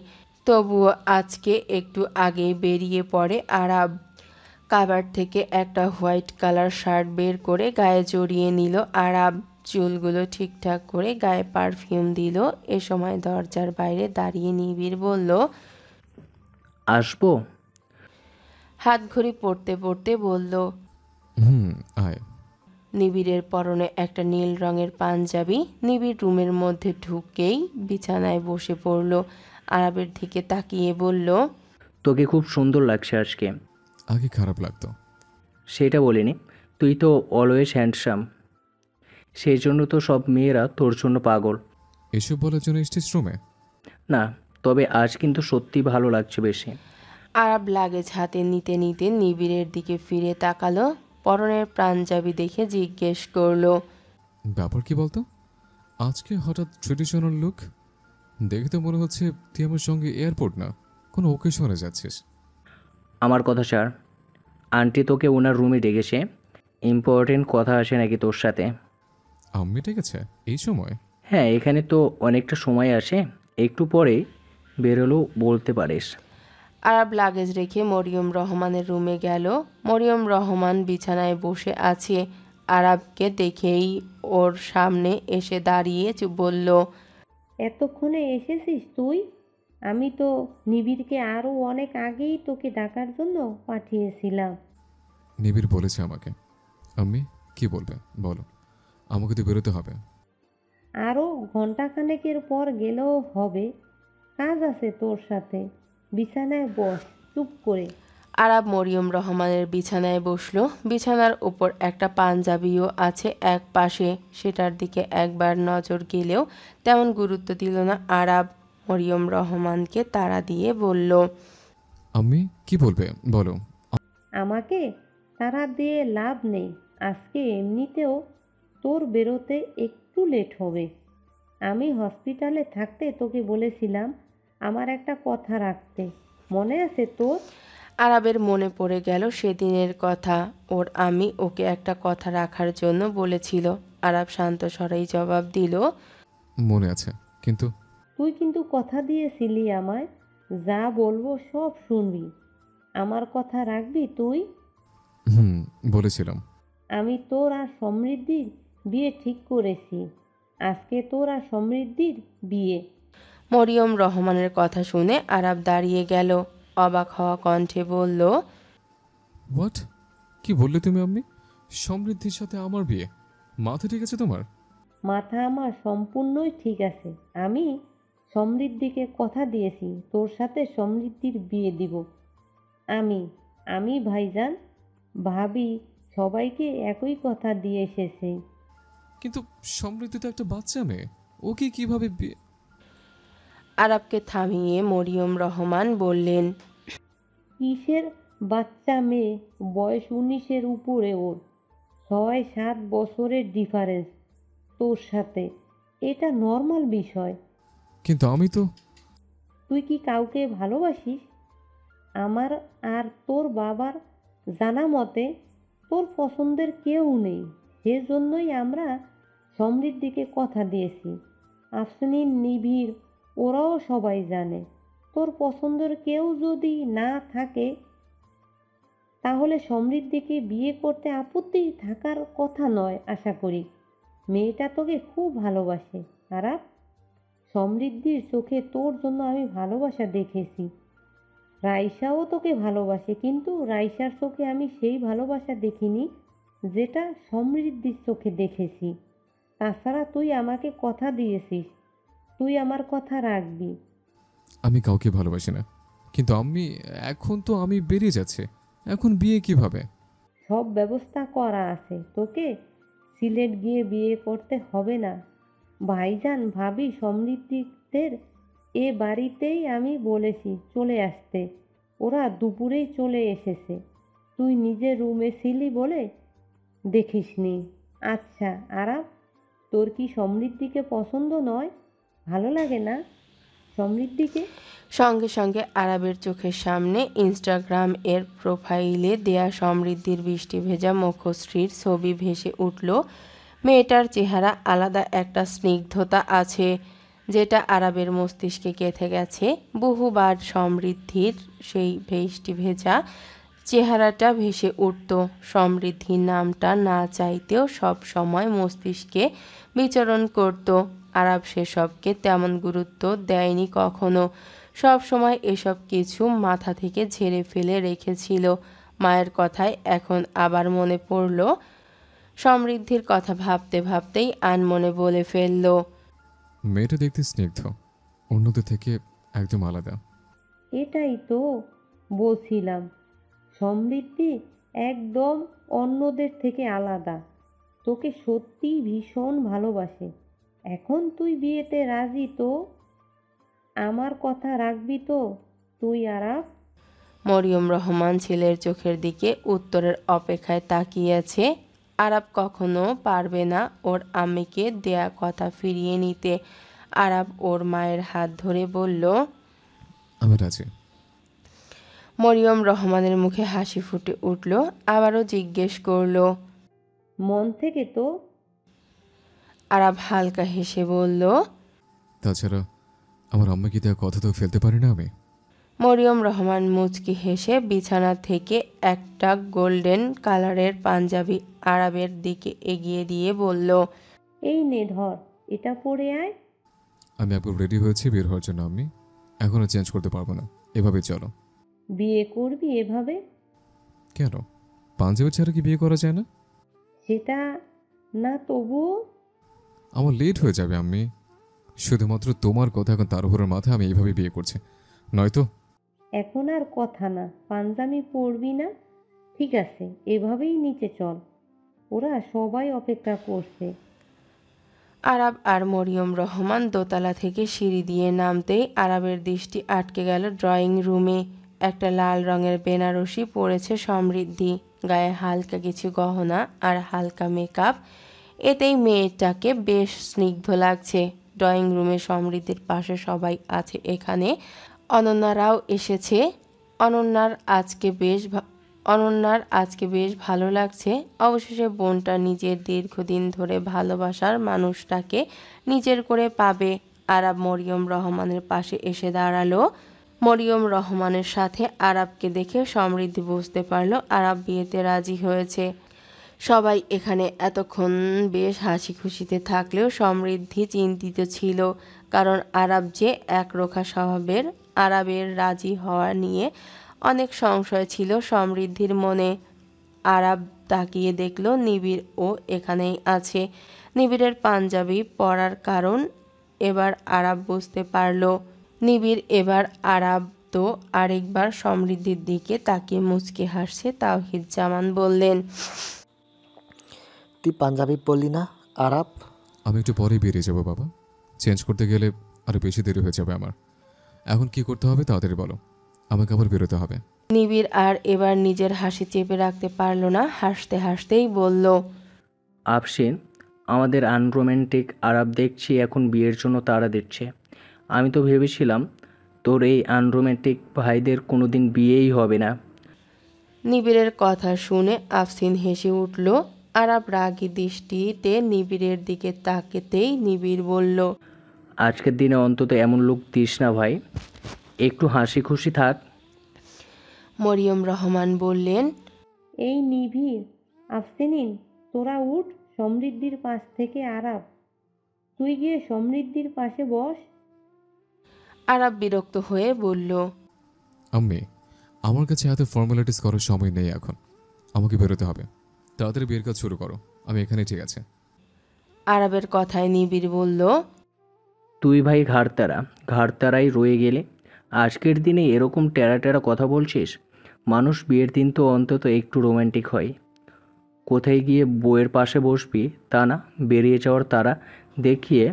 তবুও আজকে একটু আগে বেরিয়ে পড়ে আরব। কাভার থেকে একটা হোয়াইট কালার শার্ট বের করে গায়ে জড়িয়ে নিল আরব। চুলগুলো ঠিকঠাক করে গায়ে পারফিউম দিল। এ সময় দরজার বাইরে দাঁড়িয়ে নিবিড় বলল, আসবো? হাত ঘড়ি পড়তে পড়তে বলল। আয়। নিবিড়ের পরনে একটা নীল রঙের পাঞ্জাবি। নিবিড় রুমের মধ্যে ঢুকেই বিছানায় বসে পড়ল। আরবের দিকে তাকিয়ে বলল, তোকে খুব সুন্দর লাগছে আজকে। আগে খারাপ লাগতো। সেটা বলিনি, তুই তো অলওয়েজ হ্যান্ডসাম, সেই জন্য তো সব মেয়েরা তোর জন্য পাগল। এসব বলার জন্য স্টেজ রুমে? না, তবে আজ কিন্তু সত্যি ভালো লাগছে বেশি। আরব লাগেজ হাতে নিতে নিতে নিবিড়ের দিকে ফিরে তাকালো। পরনের পাঞ্জাবি দেখে জিজ্ঞেস করলো, ব্যাপার কি বলতো? আজকে হঠাৎ ট্রেডিশনাল লুক দেখে তো মনে হচ্ছে তুই আমার সঙ্গে এয়ারপোর্ট না কোনো ওকেশনে যাচ্ছিস। আমার কথা ছাড়, আন্টি তোকে ওনার রুমে ডেকেছে, ইম্পর্টেন্ট কথা আছে নাকি তোর সাথে। আম্মি ডেকেছে এই সময়? হ্যাঁ, এখানে তো অনেকটা সময় আসে, একটু পরে বেরোলেও বলতে পারিস। আরব লাগেজ রেখে মরিয়ম রহমানের রুমে গেল। মরিয়ম রহমান বিছানায় বসে আছে। আরবকে দেখেই ওর সামনে এসে দাঁড়িয়ে বলল, এতক্ষণে এসেছিস তুই? আমি তো নিবিড়কে আরও অনেক আগেই তোকে ডাকার জন্য পাঠিয়েছিলাম। নিবিড় বলেছে আমাকে। আম্মি কি বলবে বলো, আমাকে তো বেরোতে হবে। আরও ঘন্টাখানেকের পর গেলেও হবে, কাজ আছে তোর সাথে। বিছানায় বস চুপ করে। আরব মরিয়ম রহমানের বিছানায় বসলো। বিছানার উপর একটা পাঞ্জাবিও আছে এক পাশে। সেটার দিকে একবার নজর গেলেও তেমন গুরুত্ব দিল না আরব। মরিয়ম রহমানকে তাড়া দিয়ে বলল, আম্মি কি বলবে বলো। আমাকে তারা দিয়ে লাভ নেই, আজকে এমনিতেও তোর বেরোতে একটু লেট হবে। আমি হসপিটালে থাকতে তোকে বলেছিলাম আমার একটা কথা রাখতে, মনে আছে তোর? আরবের মনে পড়ে গেল সেদিনের কথা। ওর আমি ওকে একটা কথা রাখার জন্য বলেছিল। আরব শান্ত স্বরেই জবাব দিল, মনে আছে, কিন্তু তুই কিন্তু কথা দিয়েছিলি আমায়, যা বলবো সব শুনবি। আমার কথা রাখবি তুই? বলেছিলাম। আমি তোর আর সমৃদ্ধির বিয়ে ঠিক করেছি। আজকে তোর আর সমৃদ্ধির বিয়ে। মরিয়ম রহমানের কথা শুনে আরব দাঁড়িয়ে গেল। অবাক হওয়া কণ্ঠে বলল, হোয়াট? কি বললে তুমি আম্মি? সমৃদ্ধির সাথে আমার বিয়ে? মাথা ঠিক আছে তোমার? মাথা আমার সম্পূর্ণই ঠিক আছে। আমি সমৃদ্ধিকে কথা দিয়েছি তোর সাথে সমৃদ্ধির বিয়ে দিব। আমি আমি ভাইজান, ভাবি সবাইকে একই কথা দিয়ে এসেছি। কিন্তু সমৃদ্ধি তো একটা বাচ্চা মেয়ে, ওকে কিভাবে বিয়ে? আরাবকে থামিয়ে মরিয়ম রহমান বললেন, কিসের বাচ্চা মেয়ে? বয়স 19-এর উপরে ওর। 6-7 বছরের ডিফারেন্স তোর সাথে। এটা নর্মাল বিষয়। কিন্তু আমি তো। তুই কি কাউকে ভালোবাসিস? আমার আর তোর বাবার জানা মতে তোর পছন্দের কেউ নেই। সেজন্যই আমরা সমৃদ্ধিকে কথা দিয়েছি। আফসিন, নিবিড় ওরাও সবাই জানে। তোর পছন্দের কেউ যদি না থাকে তাহলে সমৃদ্ধিকে বিয়ে করতে আপত্তি থাকার কথা নয় আশা করি। মেয়েটা তোকে খুব ভালোবাসে। আর সমৃদ্ধির চোখে তোর জন্য আমি ভালোবাসা দেখেছি। রাইসাও তোকে ভালোবাসে, কিন্তু রাইসার চোখে আমি সেই ভালোবাসা দেখিনি যেটা সমৃদ্ধির চোখে দেখেছি। তাছাড়া তুই আমাকে কথা দিয়েছিস, তুই আমার কথা রাখবি। আমি কাউকে ভালোবাসি না। কিন্তু আম্মি, এখন তো আমি বেরিয়ে যাচ্ছে, এখন বিয়ে কিভাবে? সব ব্যবস্থা করা আছে। তোকে সিলেট গিয়ে বিয়ে করতে হবে না। ভাইজান ভাবি সমৃদ্ধিদের এ বাড়িতেই আমি বলেছি চলে আসতে। ওরা দুপুরেই চলে এসেছে। তুই নিজের রুমে ছিলি বলে দেখিসনি। আচ্ছা আরাম, তোর কি সমৃদ্ধিকে পছন্দ নয়? ভালো লাগে না সমৃদ্ধিকে? সঙ্গে সঙ্গে আরাবের চোখের সামনে ইনস্টাগ্রাম এর প্রোফাইলে দেয়া সমৃদ্ধির বৃষ্টি ভেজা মুখশ্রীর ছবি ভেসে উঠল। মেয়েটার চেহারা আলাদা একটা স্নিগ্ধতা আছে যেটা আরাবের মস্তিষ্কে গেঁথে গেছে। বহুবার সমৃদ্ধির সেই বৃষ্টি ভেজা চেহারাটা ভেসে উঠত। সমৃদ্ধির নামটা না চাইতেও সব সময় মস্তিষ্কে বিচরণ করত। আরাব সেসবকে তেমন গুরুত্ব দেয়নি কখনো। সব সময় এসব কিছু মাথা থেকে ঝেড়ে ফেলে রেখেছিল। মায়ের কথায় এখন আবার মনে পড়ল। সমৃদ্ধির কথা ভাবতে ভাবতেই আনমনে বলে ফেলল, মেয়েটা দেখতে স্নিগ্ধ, অন্যদের থেকে একদম আলাদা। এটাই তো বলছিলাম, সমৃদ্ধি একদম অন্যদের থেকে আলাদা। তোকে সত্যিই ভীষণ ভালোবাসে। এখন তুই বিয়েতে রাজি তো? আমার কথা রাখবি তো তুই আরাব? মরিয়ম রহমান ছেলের চোখের দিকে উত্তরের অপেক্ষায় তাকিয়েছে। আরাব কখনো পারবে না ওর আম্মিকে দেয়া কথা ফিরিয়ে নিতে। আরাব ওর মায়ের হাত ধরে বলল, আমি রাজি। মরিয়ম রহমানের মুখে হাসি ফুটে উঠল। আবারও জিজ্ঞেস করল, মন থেকে তো? আরাব হালকা হেসে বলল, তাছাড়া আমার আম্মাকে দেওয়া কথা তো ফেলতে পারি না আমি। মরিয়ম রহমান মুচকি হেসে বিছানা থেকে একটা গোল্ডেন কালারের পাঞ্জাবি আরাবের দিকে এগিয়ে দিয়ে বলল, এই নে ধর, এটা পরে আয়। আমি একবার রেডি হয়েছি বের হওয়ার জন্য আম্মি, এখনও চেঞ্জ করতে পারবো না, এভাবে চলো। বিয়ে করবি এভাবে? কেন, পাঞ্জাবি ছাড়া কি বিয়ে করা যায় না? সেটা না, তবুও। আমার লেট হয়ে যাবে আম্মি। শুধুমাত্র তোমার কথা এখন তার উপরের মাথায় আমি এইভাবে বিয়ে করছি, নয়তো। এখন আর কথা না, পাঞ্জাবি পরবি না? ঠিক আছে, এভাবেই নিচে চল, ওরা সবাই অপেক্ষা করছে। আরাব আর মরিয়ম রহমান দোতলা থেকে সিঁড়ি দিয়ে নামতেই আরাবের দৃষ্টি আটকে গেল ড্রয়িং রুমে। একটা লাল রঙের বেনারসি পরেছে সমৃদ্ধি, গায়ে হালকা কিছু গহনা আর হালকা মেকআপ। এতেই মেয়েটাকে বেশ স্নিগ্ধ লাগছে। ড্রয়িং রুমে সমৃদ্ধির পাশে সবাই আছে। এখানে অনন্যারাও এসেছে। অনন্যার আজকে বেশ ভালো লাগছে। অবশেষে বোনটা নিজের দীর্ঘদিন ধরে ভালোবাসার মানুষটাকে নিজের করে পাবে। আরাব মরিয়ম রহমানের পাশে এসে দাঁড়ালো। মরিয়ম রহমানের সাথে আরাবকে দেখে সমৃদ্ধি বুঝতে পারল আরাব বিয়েতে রাজি হয়েছে। সবাই এখানে এতক্ষণ বেশ হাসি খুশিতে থাকলেও সমৃদ্ধি চিন্তিত ছিল, কারণ আরাব যে একরোখা স্বভাবের আরাবের রাজি হওয়া নিয়ে অনেক সংশয় ছিল সমৃদ্ধির মনে। আরাব তাকিয়ে দেখল নিবিড়ও এখানেই আছে। নিবিড়ের পাঞ্জাবি পরার কারণ এবার আরাব বুঝতে পারল। নিবিড় এবার আরাব তো আরেকবার সমৃদ্ধির দিকে তাকিয়ে মুচকি হাসছে। তাওহিদ জামান বললেন, তুই পাঞ্জাবি পরলি না আরাব? আমি একটু পরেই বেরিয়ে যাব বাবা। চেঞ্জ করতে গেলে আরও বেশি দেরি হয়ে যাবে আমার। এখন কি করতে হবে তাড়াতাড়ি বলো, আমাকে আবার বেরোতে হবে। নিবিড় আর এবার নিজের হাসি চেপে রাখতে পারল না, হাসতে হাসতেই বলল, আফসিন, আমাদের আনরোম্যান্টিক আরাব দেখছি এখন বিয়ের জন্য তাড়া দিচ্ছে। আমি তো ভেবেছিলাম তোর এই আনরোম্যান্টিক ভাইদের কোনোদিন বিয়েই হবে না। নিবিড়ের কথা শুনে আফসিন হেসে উঠল। আরাব রাগী দৃষ্টিতে নিবিড়ের দিকে তাকাতেই নিবিড় বলল, আজকের দিনে অন্তত এমন লোক দিস না ভাই, একটু হাসি খুশি থাক। মরিয়ম রহমান বললেন, এই নিবিড়, আফসিনিন, তোরা উঠ সমৃদ্ধির পাশ থেকে। আরাব, তুই গিয়ে সমৃদ্ধির পাশে বস। আরাব বিরক্ত হয়ে বলল, আম্মি, আমার কাছে এত ফর্মালিটিস করার সময় নেই এখন। আমাকে বেরোতে হবে। তাড়াতাড়ি বিয়ের কাজ শুরু করো, আমি এখানেই ঠিক আছে। আরাবের কথায় নিবিড় বলল, তুই ভাই ঘাড়তারাই রয়ে গেলে। আজকের দিনে এরকম টেরা টেরা কথা বলছিস? মানুষ বিয়ের দিন তো অন্তত একটু রোম্যান্টিক হয়। কোথায় গিয়ে বউয়ের পাশে বসবি তা না, বেরিয়ে যাওয়ার তারা দেখিয়ে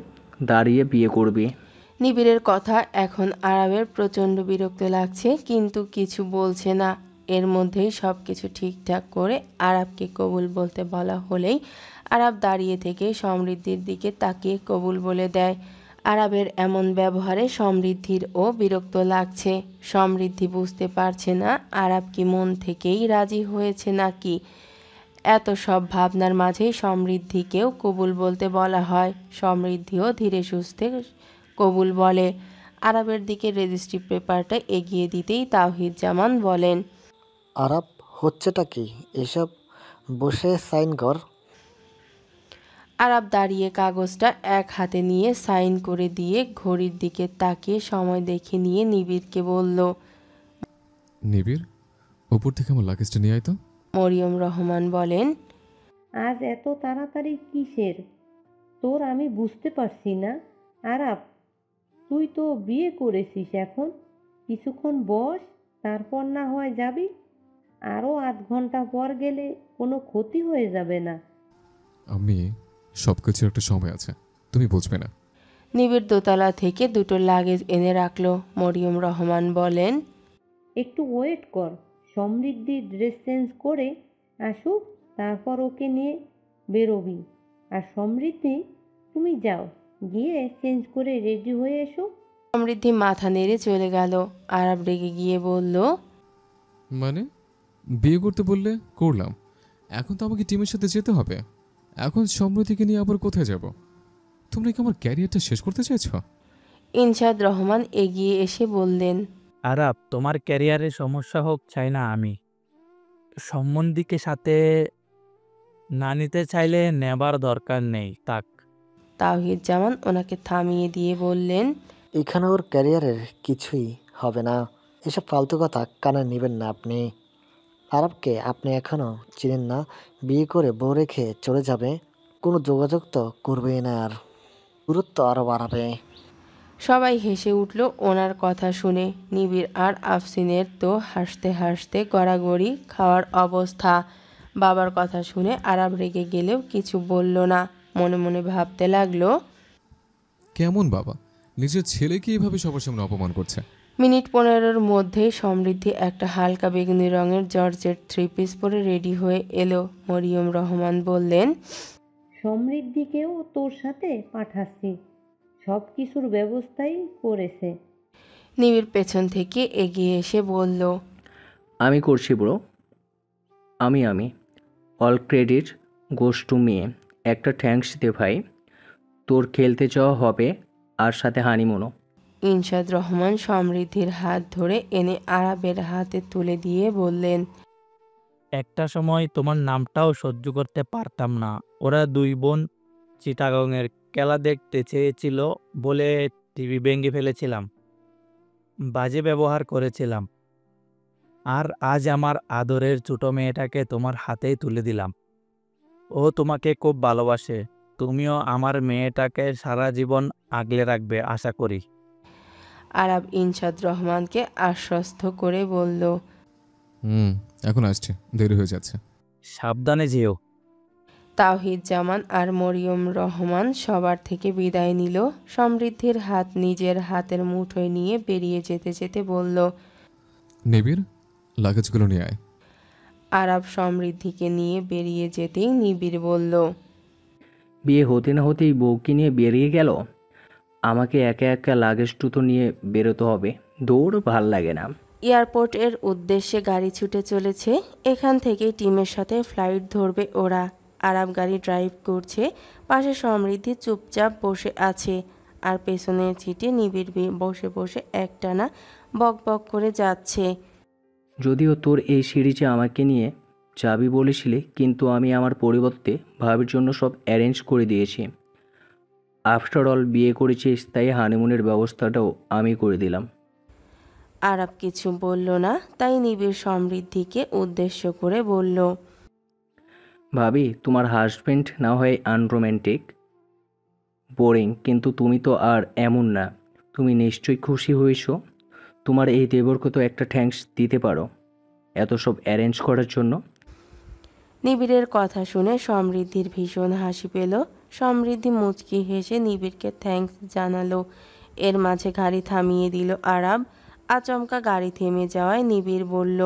দাঁড়িয়ে বিয়ে করবি। নিবিড়ের কথা এখন আরাবের প্রচণ্ড বিরক্ত লাগছে, কিন্তু কিছু বলছে না। এর মধ্যেই সব কিছু ঠিকঠাক করে আরাবকে কবুল বলতে বলা হলেই আরাব দাঁড়িয়ে থেকে সমৃদ্ধির দিকে তাকিয়ে কবুল বলে দেয়। আরাবের এমন ব্যবহারে সমৃদ্ধিরও বিরক্ত লাগছে। সমৃদ্ধি বুঝতে পারছে না আরাব কি মন থেকেই রাজি হয়েছে নাকি। এত সব ভাবনার মাঝেই সমৃদ্ধিকেও কবুল বলতে বলা হয়। সমৃদ্ধিও ধীরে সুস্থে কবুল বলে। আরাবের দিকে রেজিস্ট্রি পেপারটা এগিয়ে দিতেই তাওহিদ জামান বলেন, আরাব, হচ্ছেটা কি এসব? বসে সাইন কর। আরাব দাঁড়িয়ে কাগজটা এক হাতে নিয়ে সাইন করে দিয়ে ঘড়ির দিকে তাকিয়ে সময় দেখে নিয়ে নিবিড়কে বলল, নিবিড়, উপর থেকে আমার লাগেজটা নিয়ে আয় তো। মরিয়ম রহমান বলেন, আজ এত তাড়াতাড়ি কিসের তোর আমি বুঝতে পারছি না। আরাব, তুই তো বিয়ে করেছিস, এখন কিছুক্ষণ বস, তারপর না হয় যাবি। আরও আধ ঘন্টা পর গেলে কোনো ক্ষতি হয়ে যাবে না। আমি সব কিছুর একটা সময় আছে, তুমি বুঝবে না। নিবিড় দোতলা থেকে দুটো লাগেজ এনে রাখলো। মরিয়ম রহমান বলেন, একটু ওয়েট কর, সমৃদ্ধি ড্রেস চেঞ্জ করে আসুক, তারপর ওকে নিয়ে বেরোবি। আর সমৃদ্ধি, তুমি যাও, গিয়ে চেঞ্জ করে রেডি হয়ে এসো। সমৃদ্ধি মাথা নেড়ে চলে গেল। আরাব রেগে গিয়ে বলল, মানে বিয়ে করতে বললে করলাম, এখন তো আমাকে টিমের সাথে যেতে হবে। এখন সমৃদ্ধিকে নিয়ে আবার কোথায় যাব? তোমরা কি আমার ক্যারিয়ারটা শেষ করতে চাইছো? ইনশাদ রহমান এগিয়ে এসে বললেন, আরাব, তোমার ক্যারিয়ারে সমস্যা হোক চাই না আমি। সম্বন্ধীকে সাথে না নিতে চাইলে নেবার দরকার নেই, তাক। তাওহিদ জামান ওনাকে থামিয়ে দিয়ে বললেন, এখানে ওর ক্যারিয়ারের কিছুই হবে না। এসব ফালতু কথা কানে নেবেন না আপনি। আরবকে আপনি এখনও চিনেন না, বিয়ে করে বউ রেখে চলে যাবে, কোনো যোগাযোগ তো করবেই না, আর দূরত্ব আরও বাড়াবে। সবাই হেসে উঠল ওনার কথা শুনে। নিবিড় আর আফসিনের তো হাসতে হাসতে গড়াগড়ি খাওয়ার অবস্থা। বাবার কথা শুনে আরাব রেগে গেলেও কিছু বলল না। মনে মনে ভাবতে লাগলো, কেমন বাবা, নিজের ছেলেকে এভাবে সবার সামনে অপমান করছে। মিনিট 15-এর মধ্যেই সমৃদ্ধি একটা হালকা বেগুনি রঙের জর্জেট 3 পিস পরে রেডি হয়ে এলো। মরিয়ম রহমান বললেন, সমৃদ্ধিকেও তোর সাথে পাঠাচ্ছি, সব কিছুর ব্যবস্থাই করেছে। নিবিড় পেছন থেকে এগিয়ে এসে বলল, আমি করছি ব্রো, আমি all credit goes to me. একটা থ্যাঙ্কস দে ভাই, তোর খেলতে যাওয়া হবে আর সাথে হানিমুনও। ইনশাদ রহমান সমৃদ্ধির হাত ধরে এনে আরাবের হাতে তুলে দিয়ে বললেন, একটা সময় তোমার নামটাও সহ্য করতে পারতাম না। ওরা দুই বোন চিটাগংয়ের খেলা দেখতে চেয়েছিল বলে টিভি ভেঙে ফেলেছিলাম। বাজে ব্যবহার করেছিলাম, আর আজ আমার আদরের ছোট মেয়েটাকে তোমার হাতেই তুলে দিলাম। ও তোমাকে খুব ভালোবাসে। তুমিও আমার মেয়েটাকে সারা জীবন আগলে রাখবে আশা করি। আরাব ইনশাদ রহমানকে আশ্বস্ত করে বলল, এখন আসছে, দেরি হয়ে যাচ্ছে। সাবধানে যেও। তাওহিদ জামান আর মরিয়ম রহমান সবার থেকে বিদায় নিল। সমৃদ্ধির হাত নিজের হাতের মুঠোয় নিয়ে বেরিয়ে যেতে যেতে বলল, নিবিড়, লাগেজগুলো নিয়ে আয়। আরাব সমৃদ্ধিকে নিয়ে বেরিয়ে যেতেই নিবিড় বলল, বিয়ে হতে না হতেই বউকে নিয়ে বেরিয়ে গেল। আমাকে একা একা লাগেজ টুতো নিয়ে বেরোতে হবে। দৌড় ভাল লাগে না। এয়ারপোর্টের উদ্দেশ্যে গাড়ি ছুটে চলেছে। এখান থেকেই টিমের সাথে ফ্লাইট ধরবে ওরা। আরাব গাড়ি ড্রাইভ করছে, পাশে সমৃদ্ধি চুপচাপ বসে আছে, আর পেছনের সিটে নিবিড় বসে বসে একটানা বক বক করে যাচ্ছে। যদিও তোর এই সিরিজে আমাকে নিয়ে যাবি বলেছিলি, কিন্তু আমি আমার পরিবর্তে ভাবির জন্য সব অ্যারেঞ্জ করে দিয়েছি। আফটার অল বিয়ে করেছিস, তাই হানিমুনের ব্যবস্থাটাও আমি করে দিলাম। আরাব কিছু বলল না, তাই নিবিড় সমৃদ্ধিকে উদ্দেশ্য করে বলল, ভাবি, তোমার হাজব্যান্ড না হয় আনরোম্যান্টিক, বোরিং, কিন্তু তুমি তো আর এমন না। তুমি নিশ্চয়ই খুশি হয়েছো। তোমার এই দেবরকে তো একটা থ্যাঙ্কস দিতে পারো এত সব অ্যারেঞ্জ করার জন্য। নিবিড়ের কথা শুনে সমৃদ্ধির ভীষণ হাসি পেল। সমৃদ্ধি মুচকি হেসে নিবিড়কে থ্যাঙ্কস জানালো। এর মাঝে গাড়ি থামিয়ে দিল আরাব। আচমকা গাড়ি থেমে যাওয়ায় নিবিড় বলল,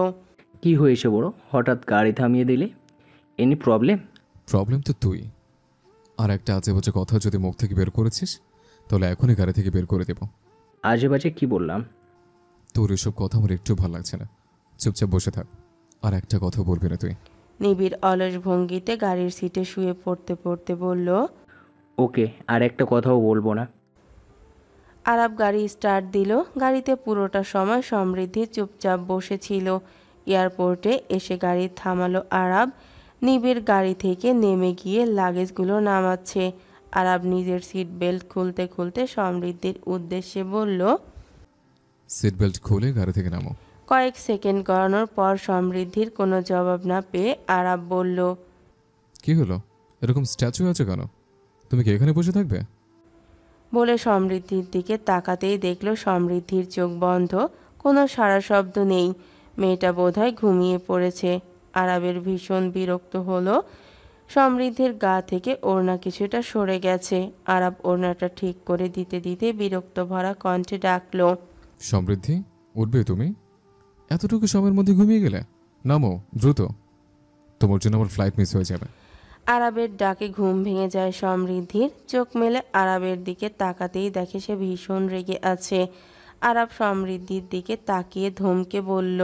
কি হয়েছে বড়, হঠাৎ গাড়ি থামিয়ে দিলে? Any problem? প্রবলেম তো তুই। আর একটা আজে বাজে কথা যদি মুখ থেকে বের করেছিস, তাহলে এখনই গাড়ি থেকে বের করে দেব। আজে বাজে কি বললাম? তোর এসব কথা আমার একটু ভালো লাগছে না। চুপচাপ বসে থাক, আর একটা কথা বলবি না তুই। নিবিড় অলস ভঙ্গিতে গাড়ির সিটে শুয়ে পড়তে পড়তে বলল, ওকে, আর একটা কথাও বলবো না। আরাব গাড়ি স্টার্ট দিল। গাড়িতে পুরোটা সময় সমৃদ্ধি চুপচাপ বসেছিল। এয়ারপোর্টে এসে গাড়ি থামালো আরাব। নিবিড় গাড়ি থেকে নেমে গিয়ে লাগেজগুলো নামাচ্ছে। আরাব নিজের সিট বেল্ট খুলতে খুলতে সমৃদ্ধির উদ্দেশ্যে বলল, সিট বেল্ট খুলে গাড়ি থেকে নামো। কয়েক সেকেন্ড গড়ানোর পর সমৃদ্ধির কোনো জবাব না পেয়ে আরাব বলল, কি হলো, এরকম স্ট্যাচু আছে কেন? তুমি কি এখানে বসে থাকবে? বলে সমৃদ্ধির দিকে তাকাতেই দেখল সমৃদ্ধির চোখ বন্ধ, কোনো সাড়া শব্দ নেই। মেয়েটা বোধহয় ঘুমিয়ে পড়েছে। আরাবের ভীষণ বিরক্ত হলো। সমৃদ্ধির গা থেকে ওড়না কিছুটা সরে গেছে। আরাব ওড়নাটা ঠিক করে দিতে দিতে বিরক্ত ভরা কণ্ঠে ডাকলো, সমৃদ্ধি, উঠবে তুমি? এতটুকু সময়ের মধ্যে ঘুমিয়ে গেলে? নামো দ্রুত, তোমার জন্য আমার ফ্লাইট মিস হয়ে যাবে। আরাবের ডাকে ঘুম ভেঙে যায় সমৃদ্ধির। চোখ মেলে আরাবের দিকে তাকাতেই দেখে সে ভীষণ রেগে আছে। আরাব সমৃদ্ধির দিকে তাকিয়ে ধমকে বলল,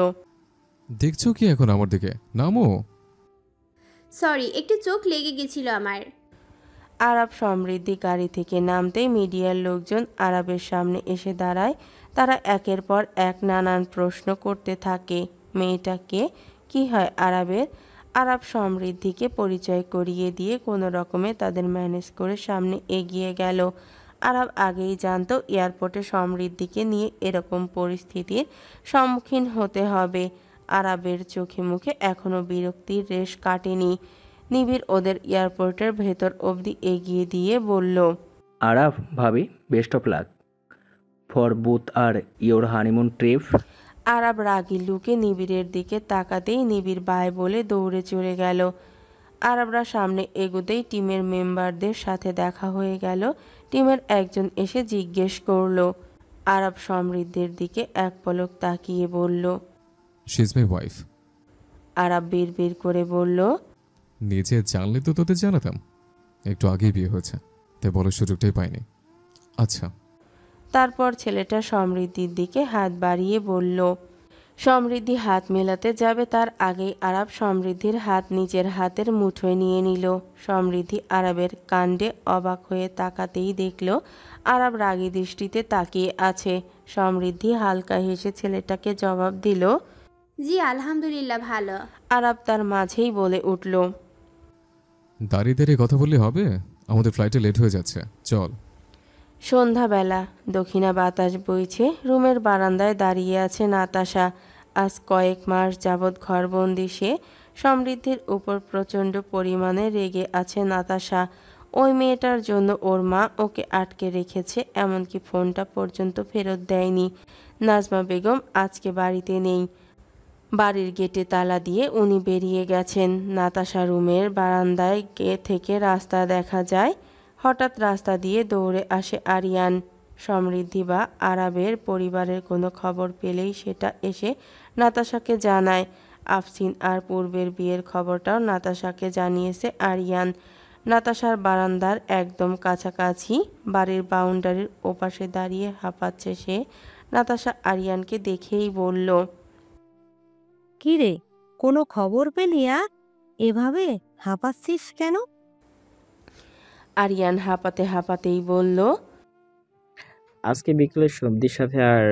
দেখছো কি এখন আমার দিকে? নামো। সরি, একটু চোখ লেগে গেছিল আমার। আরাব সমৃদ্ধি গাড়ি থেকে নামতেই মিডিয়ার লোকজন আরাবের সামনে এসে দাঁড়ায়। তারা একের পর এক নানান প্রশ্ন করতে থাকে। মেয়েটাকে কি হয় আরাবের? আরাব সমৃদ্ধিকে পরিচয় করিয়ে দিয়ে কোনো রকমে তাদের ম্যানেজ করে সামনে এগিয়ে গেল। আরাব আগেই জানতো এয়ারপোর্টে সমৃদ্ধিকে নিয়ে এরকম পরিস্থিতির সম্মুখীন হতে হবে। আরাবের চোখে মুখে এখনও বিরক্তির রেশ কাটেনি। নিবিড় ওদের এয়ারপোর্টের ভেতর অবধি এগিয়ে দিয়ে বলল, আরাফ ভাবি, best of luck for both আর ইয়োর হানিমুন ট্রিপ। আরাব রাগী লুকে নিবিড়ের দিকে তাকাতেই নিবিড় বাই বলে দৌড়ে চলে গেল। আরবরা সামনে এগোতেই টিমের মেম্বারদের সাথে দেখা হয়ে গেল। টিমের একজন এসে জিজ্ঞেস করলো। আরব সমৃদ্ধির দিকে এক পলক তাকিয়ে বলল, শি ইজ মাই ওয়াইফ। আরব বিড়বিড় করে বলল, নিজে জানলে তো তোদের জানাতাম। একটু আগেই বিয়ে হয়েছে, তাই বলার সুযোগটাই পাইনি। আচ্ছা। তারপর ছেলেটা সমৃদ্ধির দিকে হাত বাড়িয়ে বলল। সমৃদ্ধি হাত মেলাতে যাবে তার আগেই আরব সমৃদ্ধির হাত নিজের হাতের মুঠোয় নিয়ে নিল। সমৃদ্ধি আরবের কাণ্ডে অবাক হয়ে তাকাতেই দেখল আরব রাগী দৃষ্টিতে তাকিয়ে আছে। সমৃদ্ধি হালকা হেসে ছেলেটাকে জবাব দিল, জি আলহামদুলিল্লাহ ভালো। আরব তার মাঝেই বলে উঠল, দাঁড়িয়ে দাঁড়িয়ে কথা বললে হবে? আমাদের ফ্লাইটে লেট হয়ে যাচ্ছে, চল। সন্ধ্যাবেলা দক্ষিণা বাতাস বইছে। রুমের বারান্দায় দাঁড়িয়ে আছে নাতাশা। আজ কয়েক মাস যাবৎ ঘরবন্দি সে। সমৃদ্ধির উপর প্রচণ্ড পরিমাণে রেগে আছে নাতাশা। ওই মেয়েটার জন্য ওর মা ওকে আটকে রেখেছে, এমনকি ফোনটা পর্যন্ত ফেরত দেয়নি। নাজমা বেগম আজকে বাড়িতে নেই। বাড়ির গেটে তালা দিয়ে উনি বেরিয়ে গেছেন। নাতাশা রুমের বারান্দায় থেকে রাস্তা দেখা যায়। হঠাৎ রাস্তা দিয়ে দৌড়ে আসে আরিয়ান। সমৃদ্ধি বা আরাবের পরিবারের কোনো খবর পেলেই সেটা এসে নাতাশাকে জানায়। আফসিন আর পূর্বের বিয়ের খবরটাও নাতাশাকে জানিয়েছে আরিয়ান। নাতাশার বারান্দার একদম কাছাকাছি বাড়ির বাউন্ডারির ওপাশে দাঁড়িয়ে হাঁপাচ্ছে সে। নাতাশা আরিয়ানকে দেখেই বলল, কি রে, কোনো খবর পেলি? আর এভাবে হাঁপাচ্ছিস কেন? আরিয়ান হাঁপাতে হাঁপাতেই বলল, আজকে বিকেলে সবদির সাথে আর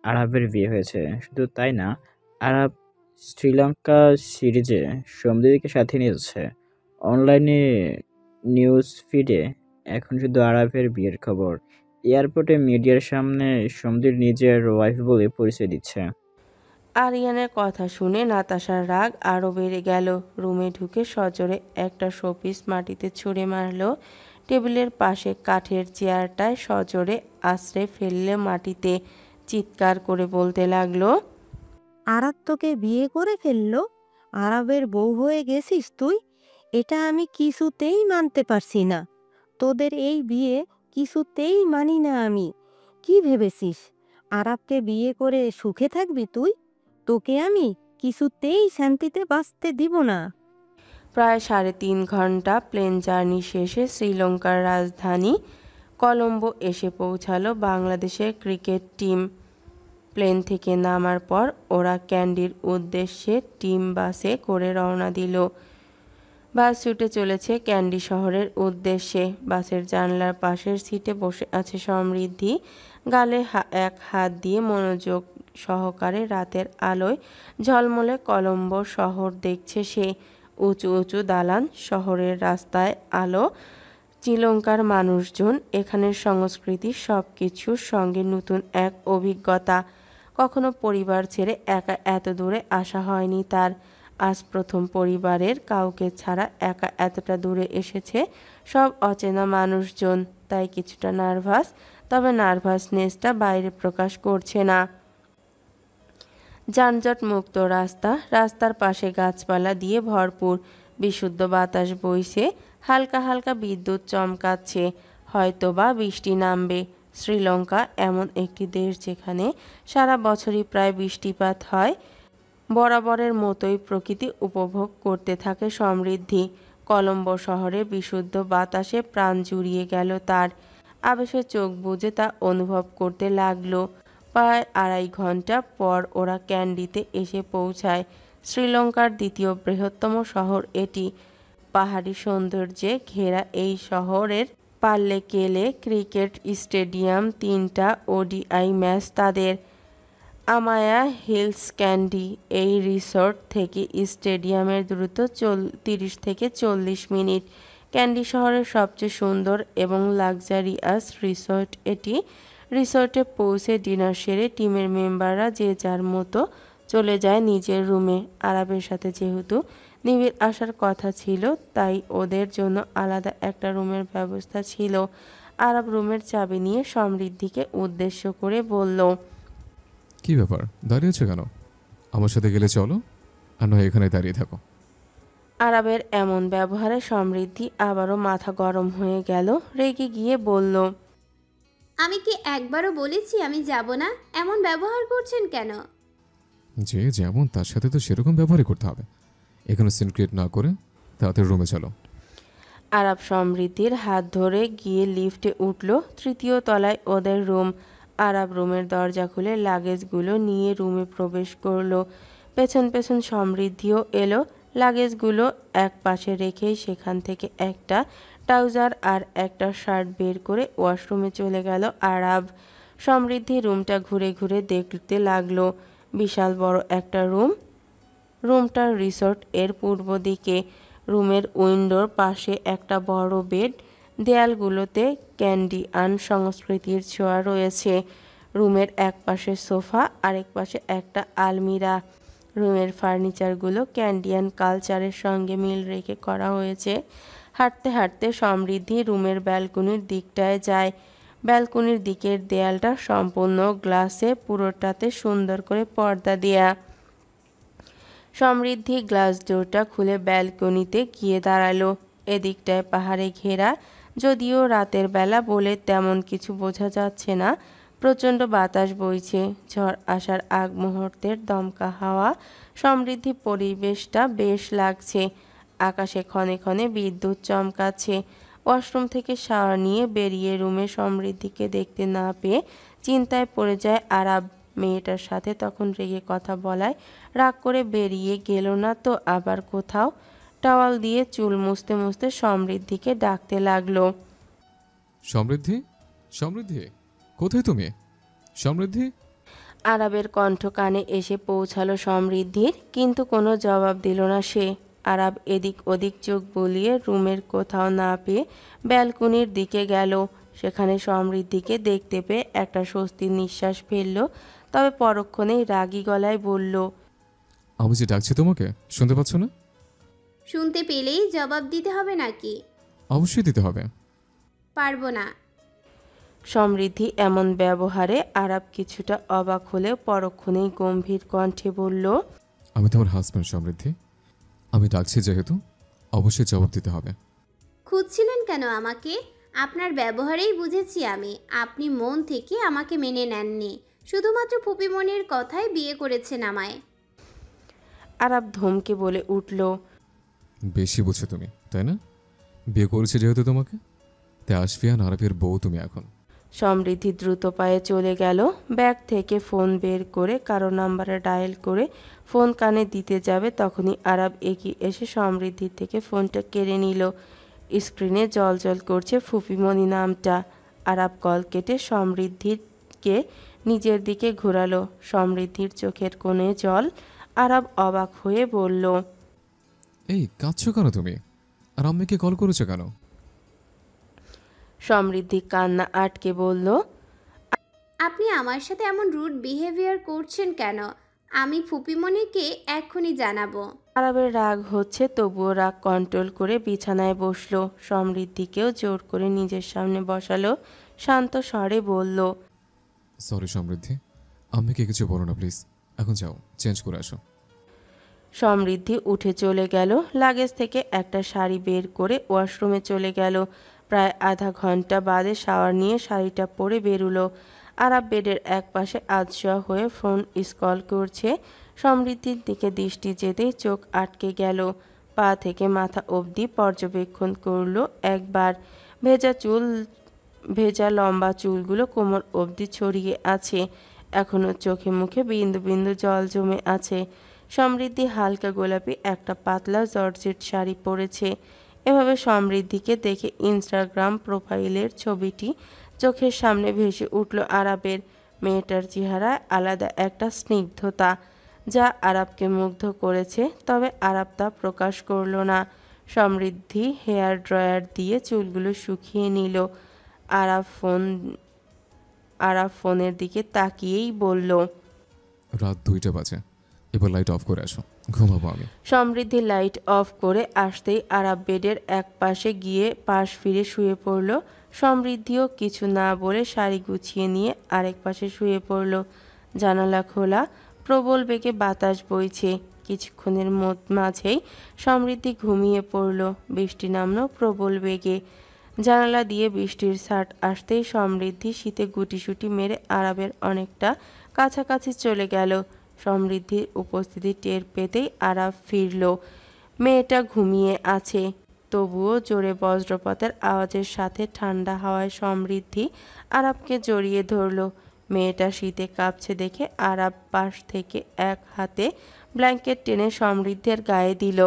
আরাবের বিয়ে হয়েছে। শুধু তাই না, আরাব শ্রীলঙ্কা সিরিজে সমদিকে সাথে নিয়েছে। অনলাইনে নিউজ ফিডে এখন শুধু আরাবের বিয়ের খবর। এয়ারপোর্টে মিডিয়ার সামনে সমদির নিজের ওয়াইফ বলে পরিচয় দিচ্ছে। আরিয়ানের কথা শুনে নাতাশার রাগ আরও বেড়ে গেল। রুমে ঢুকে সজোরে একটা শোপিস মাটিতে ছুঁড়ে মারল। টেবিলের পাশে কাঠের চেয়ারটায় সজোরে আছড়ে ফেললে মাটিতে। চিৎকার করে বলতে লাগলো, আরাব তোকে বিয়ে করে ফেললো? আরবের বউ হয়ে গেছিস তুই? এটা আমি কিছুতেই মানতে পারছি না। তোদের এই বিয়ে কিছুতেই মানি না আমি। কি ভেবেছিস আরবকে বিয়ে করে সুখে থাকবি তুই? তোকে আমি কিছুতেই শান্তিতে বাঁচতে দিব না। প্রায় 3.5 ঘন্টা প্লেন জার্নি শেষে শ্রীলঙ্কার রাজধানী কলম্বো এসে পৌঁছালো বাংলাদেশের ক্রিকেট টিম। প্লেন থেকে নামার পর ওরা ক্যান্ডির উদ্দেশ্যে টিম বাসে করে রওনা দিল। বাস ছুটে চলেছে ক্যান্ডি শহরের উদ্দেশ্যে। বাসের জানলার পাশের সিটে বসে আছে সমৃদ্ধি। গালে এক হাত দিয়ে মনোযোগ সহকারে রাতের আলোয় ঝলমলে কলম্বো শহর দেখছে সে। উঁচু উঁচু দালান, শহরের রাস্তায় আলো, শ্রীলঙ্কার মানুষজন, এখানের সংস্কৃতি, সব কিছুর সঙ্গে নতুন এক অভিজ্ঞতা। কখনো পরিবার ছেড়ে একা এত দূরে আসা হয়নি তার। আজ প্রথম পরিবারের কাউকে ছাড়া একা এতটা দূরে এসেছে। সব অচেনা মানুষজন, তাই কিছুটা নার্ভাস, তবে নার্ভাসনেসটা বাইরে প্রকাশ করছে না। যানজট মুক্ত রাস্তা, রাস্তার পাশে গাছপালা দিয়ে ভরপুর। বিশুদ্ধ বাতাস বইছে, হালকা হালকা বিদ্যুৎ চমকাচ্ছে। হয়তোবা বৃষ্টি নামবে। শ্রীলঙ্কা এমন একটি দেশ যেখানে সারা বছরই প্রায় বৃষ্টিপাত হয়। বরাবরের মতোই প্রকৃতি উপভোগ করতে থাকে সমৃদ্ধি। কলম্বো শহরে বিশুদ্ধ বাতাসে প্রাণ জুড়িয়ে গেল তার। আবেশে চোখ বুজে তা অনুভব করতে লাগলো। প্রায় 2.5 ঘন্টা পর ওরা ক্যান্ডিতে এসে পৌঁছায়। শ্রীলঙ্কার দ্বিতীয় বৃহত্তম শহর এটি। পাহাড়ি সৌন্দর্যে ঘেরা এই শহরের পাল্লেকেলে ক্রিকেট স্টেডিয়াম, 3টা ওডিআই ম্যাচ তাদের। আমায়া হিলস ক্যান্ডি, এই রিসোর্ট থেকে স্টেডিয়ামের দূরত্ব 30 থেকে 40 মিনিট। ক্যান্ডি শহরের সবচেয়ে সুন্দর এবং লাক্সারিয়াস রিসোর্ট এটি। রিসোর্টে পৌঁছে ডিনার সেরে টিমের মেম্বাররা যে যার মতো চলে যায় নিজের রুমে। আরাবের সাথে যেহেতু নিবিড় আসার কথা ছিল, তাই ওদের জন্য আলাদা একটা রুমের ব্যবস্থা ছিল। আরাব রুমের চাবি নিয়ে সমৃদ্ধিকে উদ্দেশ্য করে বলল, কি ব্যাপার, দাঁড়িয়েছো কেন? আমার সাথে গেলে চলো, আর নয় এখানে দাঁড়িয়ে থাকো। আরাবের এমন ব্যবহারে সমৃদ্ধি আবারও মাথা গরম হয়ে গেল। রেগে গিয়ে বলল, আমি কি একবারও বলেছি আমি যাব না? এমন ব্যবহার করছেন কেন? যে যেমন তার সাথে তো সেরকম ব্যবহারই করতে হবে। এখানে সিন ক্রিয়েট না করে তাড়াতাড়ি রুমে চলো। আরাব সমৃদ্ধির হাত ধরে গিয়ে লিফটে উঠল। 3য় তলায় ওদের রুম। আরাব রুমের দরজা খুলে লাগেজগুলো নিয়ে রুমে প্রবেশ করলো। পেছন পেছন সমৃদ্ধিও এলো। লাগেজগুলো এক পাশে রেখেই সেখান থেকে একটা ট্রাউজার আর একটা শার্ট বের করে ওয়াশরুমে চলে গেল আরাব। সমৃদ্ধি রুমটা ঘুরে ঘুরে দেখতে লাগলো। বিশাল বড় একটা রুম। রুমটার রিসোর্ট এর পূর্ব দিকে। রুমের উইন্ডোর পাশে একটা বড় বেড, দেয়ালগুলোতে ক্যান্ডিয়ান সংস্কৃতির ছোঁয়া রয়েছে। রুমের এক পাশে সোফা, আরেক পাশে একটা আলমিরা। রুমের ফার্নিচারগুলো ক্যান্ডিয়ান কালচারের সঙ্গে মিল রেখে করা হয়েছে। হাঁটতে হাঁটতে সমৃদ্ধি রুমের ব্যালকনির দিকটায় যায়। ব্যালকনির দিকের দেয়ালটা সম্পূর্ণ গ্লাসে, পুরোটাতে সুন্দর করে পর্দা দেয়া। সমৃদ্ধি গ্লাস ডোরটা খুলে ব্যালকনিতে গিয়ে দাঁড়ালো। এদিকটায় পাহাড়ে ঘেরা, যদিও রাতের বেলা বলে তেমন কিছু বোঝা যাচ্ছে না। প্রচণ্ড বাতাস বইছে, ঝড় আসার আগ মুহূর্তের দমকা হাওয়া। সমৃদ্ধি পরিবেশটা বেশ লাগছে। আকাশে ক্ষণে ক্ষণে বিদ্যুৎ চমকাচ্ছে। ওয়াশরুম থেকে শাওয়ার নিয়ে বেরিয়ে রুমে সমৃদ্ধিকে দেখতে না পেয়ে চিন্তায় পড়ে যায় আরাব। মেয়েটার সাথে তখন রেগে কথা বলায় রাগ করে বেরিয়ে গেল না তো আবার কোথাও। টাওয়াল দিয়ে চুল মুছতে মুছতে সমৃদ্ধিকে ডাকতে লাগলো। সমৃদ্ধি, সমৃদ্ধি, কোথায় তুমি? সমৃদ্ধি। আরাবের কণ্ঠ কানে এসে পৌঁছালো সমৃদ্ধির, কিন্তু কোনো জবাব দিল না সে। আরাব এদিক ওদিক চোখ বুলিয়ে রুমের কোথাও না পেয়ে ব্যালকনির দিকে গেল। সেখানে সমৃদ্ধিকে দেখতে পেয়ে একটা স্বস্তির নিঃশ্বাস ফেলল, তবে পরক্ষণেই রাগী গলায় বলল, আমি যে ডাকছি তোমাকে, শুনতে পাচ্ছ না? শুনতে পেলেই জবাব দিতে হবে নাকি? অবশ্যই দিতে হবে। পারবো না। সমৃদ্ধি এমন ব্যবহারে আরাব কিছুটা অবাক হলেও পরক্ষণেই গম্ভীর কণ্ঠে বলল, আমি তোমার হাজব্যান্ড সমৃদ্ধি, আমি ডাকছি যেহেতু অবশ্যই জবাব দিতে হবে। খুঁজছিলেন কেন আমাকে? আপনার ব্যবহারেই বুঝেছি আমি আপনি মন থেকে আমাকে মেনে নেননি, শুধুমাত্র ফুপিমনির কথায় বিয়ে করেছেন আমায়। আরাব ধমকে বলে উঠল, বেশি বুঝছো তুমি, তাই না? বিয়ে করেছি যেহেতু তোমাকে, তাই আশফিয়ান আরবের বউ তুমি এখন। সমৃদ্ধি দ্রুত পায়ে চলে গেল। ব্যাগ থেকে ফোন বের করে কারো নাম্বারে ডায়াল করে ফোন কানে দিতে যাবে, তখনই আরাব এগিয়ে এসে সমৃদ্ধির থেকে ফোনটা কেড়ে নিল। স্ক্রিনে জল করছে ফুপিমনি নামটা। আরাব কল কেটে সমৃদ্ধিকে নিজের দিকে ঘোরালো। সমৃদ্ধির চোখের কোণে জল। আরাব অবাক হয়ে বলল, এই কাঁদছো কেন তুমি? আর আম্মিকে কল করেছো কেন? সমৃদ্ধি কান্না আটকে বলল, আপনি আমার সাথে এমন রুড বিহেভিয়ার করছেন কেন? আমি ফুপিমনিকে এক্ষুনি জানাবো। আরবের রাগ হচ্ছে, তবুও রাগ কন্ট্রোল করে বিছানায় বসলো। সমৃদ্ধিকেও জোর করে নিজের সামনে বসালো। শান্ত স্বরে বলল, সরি সমৃদ্ধি, আম্মিকে কিছু বলো না প্লিজ। এখন যাও, চেঞ্জ করে আসো। সমৃদ্ধি উঠে চলে গেল। লাগেজ থেকে একটা শাড়ি বের করে ওয়াশরুমে চলে গেল। প্রায় আধা ঘন্টা বাদে শাওয়ার নিয়ে শাড়িটা পরে বেরুলো। আরাব বেডের এক পাশে আধশোয়া হয়ে ফোন স্ক্রল করছে। সমৃদ্ধির দিকে দৃষ্টি যেতেই চোখ আটকে গেল। পা থেকে মাথা অবধি পর্যবেক্ষণ করলো একবার। ভেজা লম্বা চুলগুলো কোমর অবধি ছড়িয়ে আছে। এখনো চোখে মুখে বিন্দু বিন্দু জল জমে আছে। সমৃদ্ধি হালকা গোলাপি একটা পাতলা জর্জেট শাড়ি পরেছে। এভাবে সমৃদ্ধিকে দেখে ইনস্টাগ্রাম প্রোফাইলের ছবিটি চোখের সামনে ভেসে উঠল আরাবের। মেয়েটার চেহারায় আলাদা একটা স্নিগ্ধতা, যা আরাবকে মুগ্ধ করেছে, তবে আরাব তা প্রকাশ করল না। সমৃদ্ধি হেয়ার ড্রায়ার দিয়ে চুলগুলো শুকিয়ে নিল। আরাব ফোনের দিকে তাকিয়েই বলল, রাত 2টা বাজে, এবার লাইট অফ করে আসো, ঘুমাবো আমি। সমৃদ্ধি লাইট অফ করে আসতেই আরাব বেডের এক পাশে গিয়ে পাশ ফিরে শুয়ে পড়ল। সমৃদ্ধিও কিছু না বলে শাড়ি গুছিয়ে নিয়ে আরেক পাশে শুয়ে পড়ল। জানালা খোলা, প্রবল বেগে বাতাস বইছে। কিছুক্ষণের মাঝেই সমৃদ্ধি ঘুমিয়ে পড়ল। বৃষ্টি নামল প্রবল বেগে। জানালা দিয়ে বৃষ্টির ছাট আসতেই সমৃদ্ধি শীতে গুটিসুটি মেরে আরাবের অনেকটা কাছাকাছি চলে গেল। সমৃদ্ধির উপস্থিতি টের পেতেই আরাব ফিরল। মেয়েটা ঘুমিয়ে আছে, তবুও জোরে বজ্রপাতের আওয়াজের সাথে ঠান্ডা হাওয়ায় সমৃদ্ধি আরাবকে জড়িয়ে ধরল। মেয়েটা শীতে কাঁপছে দেখে আরাব পাশ থেকে এক হাতে ব্ল্যাঙ্কেট টেনে সমৃদ্ধির গায়ে দিল।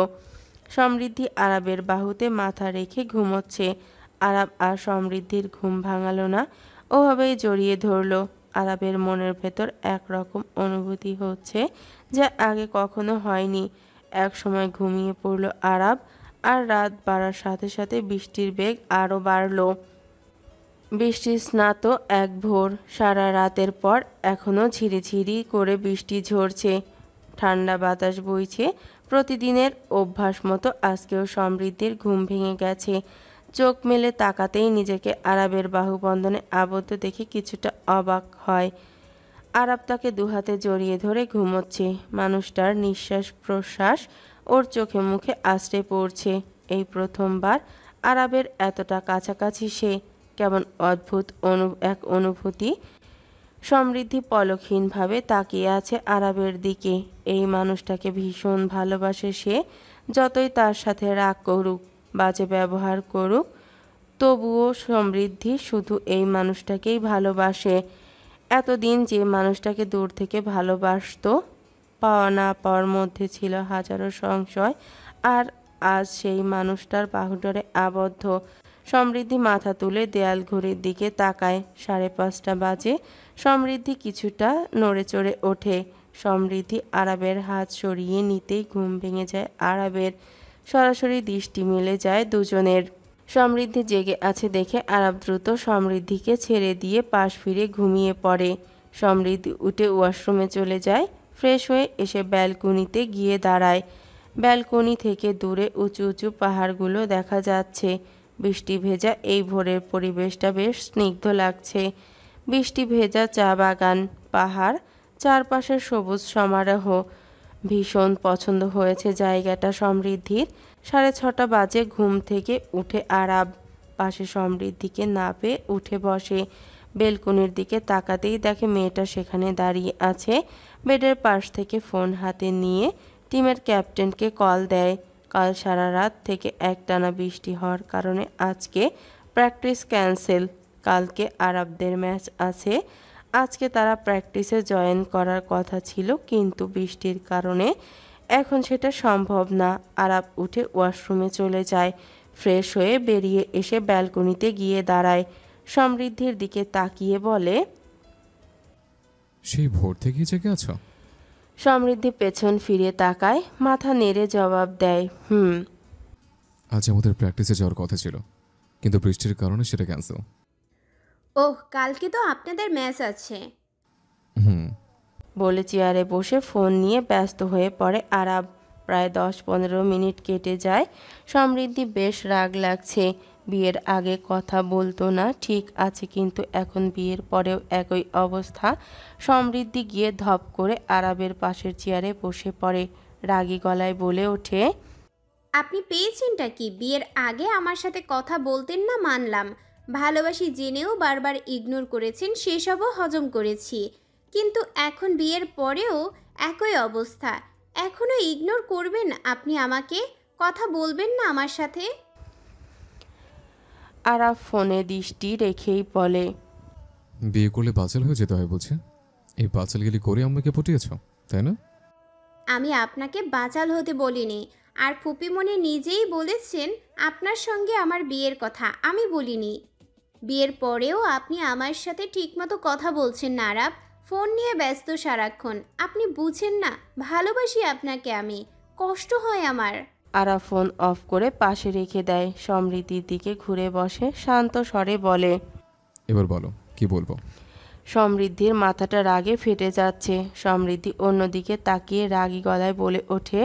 সমৃদ্ধি আরাবের বাহুতে মাথা রেখে ঘুমোচ্ছে। আরাব আর সমৃদ্ধির ঘুম ভাঙালো না, ওভাবেই জড়িয়ে ধরল। আরাবের মনের ভেতর একরকম অনুভূতি হচ্ছে, যা আগে কখনো হয়নি। এক সময় ঘুমিয়ে পড়ল আরাব। আর রাত বাড়ার সাথে সাথে বৃষ্টির বেগ আরও বাড়ল। বৃষ্টি স্নাত এক ভোর, সারা রাতের পর এখনও ঝিরিঝিরি করে বৃষ্টি ঝরছে, ঠান্ডা বাতাস বইছে। প্রতিদিনের অভ্যাস মতো আজকেও সমৃদ্ধির ঘুম ভেঙে গেছে। চোখ মেলে তাকাতেই নিজেকে আরাবের বাহুবন্ধনে আবদ্ধ দেখে কিছুটা অবাক হয়। আরাব তাকে দুহাতে জড়িয়ে ধরে ঘুমোচ্ছে। মানুষটার নিঃশ্বাস প্রশ্বাস ওর চোখে মুখে আছড়ে পড়ছে। এই প্রথমবার আরাবের এতটা কাছাকাছি সে। কেমন অদ্ভুত এক অনুভূতি। সমৃদ্ধি পলকহীনভাবে তাকিয়ে আছে আরাবের দিকে। এই মানুষটাকে ভীষণ ভালোবাসে সে। যতই তার সাথে রাগ করুক, বাজে ব্যবহার করুক, তবুও সমৃদ্ধি শুধু এই মানুষটাকেই ভালোবাসে। এতদিন যে মানুষটাকে দূর থেকে ভালোবাসতো, পাওয়া না পাওয়ার মধ্যে ছিল হাজারো সংশয়, আর আজ সেই মানুষটার বাহুডোরে আবদ্ধ। সমৃদ্ধি মাথা তুলে দেয়াল ঘড়ির দিকে তাকায়। 5:30 বাজে। সমৃদ্ধি কিছুটা নড়ে চড়ে ওঠে। সমৃদ্ধি আরাবের হাত সরিয়ে নিতেই ঘুম ভেঙে যায় আরাবের। সরাসরি দৃষ্টি মিলে যায় দুজনের। সমৃদ্ধি জেগে আছে দেখে আরাব দ্রুত সমৃদ্ধিকে ছেড়ে দিয়ে পাশ ফিরে ঘুমিয়ে পড়ে। সমৃদ্ধি উঠে ওয়াশরুমে চলে যায়। ফ্রেশ হয়ে এসে ব্যালকনিতে গিয়ে দাঁড়ায়। ব্যালকনি থেকে দূরে উঁচু উঁচু পাহাড়গুলো দেখা যাচ্ছে। বৃষ্টি ভেজা এই ভোরের পরিবেশটা বেশ স্নিগ্ধ লাগছে। বৃষ্টি ভেজা চা বাগান, পাহাড়, চারপাশের সবুজ সমারোহ। ভীষণ পছন্দ হয়েছে জায়গাটা সমৃদ্ধির। 6:30 বাজে ঘুম থেকে উঠে আরাব পাশে সমৃদ্ধিকে না পেয়ে উঠে বসে। বেলকনির দিকে তাকাতেই দেখে মেয়েটা সেখানে দাঁড়িয়ে আছে। বেডের পাশ থেকে ফোন হাতে নিয়ে টিমের ক্যাপ্টেনকে কল দেয়। কাল সারা রাত থেকে একটানা বৃষ্টি হওয়ার কারণে আজকে প্র্যাকটিস ক্যান্সেল। কালকে আরাবদের ম্যাচ আছে। আজকে তারা প্র্যাকটিসে জয়েন করার কথা ছিল, কিন্তু বৃষ্টির কারণে এখন সেটা সম্ভব না। আরাব উঠে ওয়াশরুমে চলে যায়। ফ্রেশ হয়ে বেরিয়ে এসে ব্যালকনিতে গিয়ে দাঁড়ায়। সমৃদ্ধির দিকে তাকিয়ে বলে, সেই ভোর থেকে জেগে আছো? সমৃদ্ধি পেছন ফিরে তাকায়, মাথা নেড়ে জবাব দেয়, আজ আমাদের প্র্যাকটিসে যাওয়ার কথা ছিল, কিন্তু বৃষ্টির কারণে সেটা ক্যান্সেল। ওহ, কালকে তো আপনাদের ম্যাচ আছে। বলে চেয়ারে বসে ফোন নিয়ে ব্যস্ত হয়ে পড়ে আরাব। প্রায় 10-15 মিনিট কেটে যায়। সমৃদ্ধি বেশ রাগ লাগছে। বিয়ের আগে কথা বলতো না, ঠিক আছে, কিন্তু এখন বিয়ের পরেও একই অবস্থা। সমৃদ্ধি গিয়ে ধপ করে আরাবের পাশের চেয়ারে বসে পড়ে। রাগী গলায় বলে ওঠে, আপনি পেয়েছেনটা কি? বিয়ের আগে আমার সাথে কথা বলতেন না, মানলাম। ভালোবাসি জেনেও বারবার ইগনোর করেছেন, সেসবও হজম করেছি। কিন্তু এখন বিয়ের পরেও একই অবস্থা। এখনও ইগনোর করবেন আপনি আমাকে? কথা বলবেন না আমার সাথে? আরাব ফোনে দৃষ্টি রেখেই বলে, বিয়ে করলে বাচাল হয়ে যেতে হয় বুঝে? এই বাচালগিরি করে আম্মাকে পটিয়েছ, তাই না? আমি আপনাকে বাচাল হতে বলিনি। আর ফুপিমণি নিজেই বলেছেন আপনার সঙ্গে আমার বিয়ের কথা, আমি বলিনি। বিয়ের পরেও আপনি আমার সাথে ঠিকমতো কথা বলছেন না আরাব। ফোন নিয়ে ব্যস্ত সারাক্ষণ। আপনি বুঝেন না, ভালোবাসি আপনাকে আমি, কষ্ট হয় আমার। আরাব ফোন অফ করে পাশে রেখে দেয়। সমৃদ্ধির দিকে ঘুরে বসে শান্ত স্বরে বলে, এবার বলো কি বলবো। সমৃদ্ধির মাথাটা রাগে ফেটে যাচ্ছে। সমৃদ্ধি অন্যদিকে তাকিয়ে রাগী গলায় বলে ওঠে,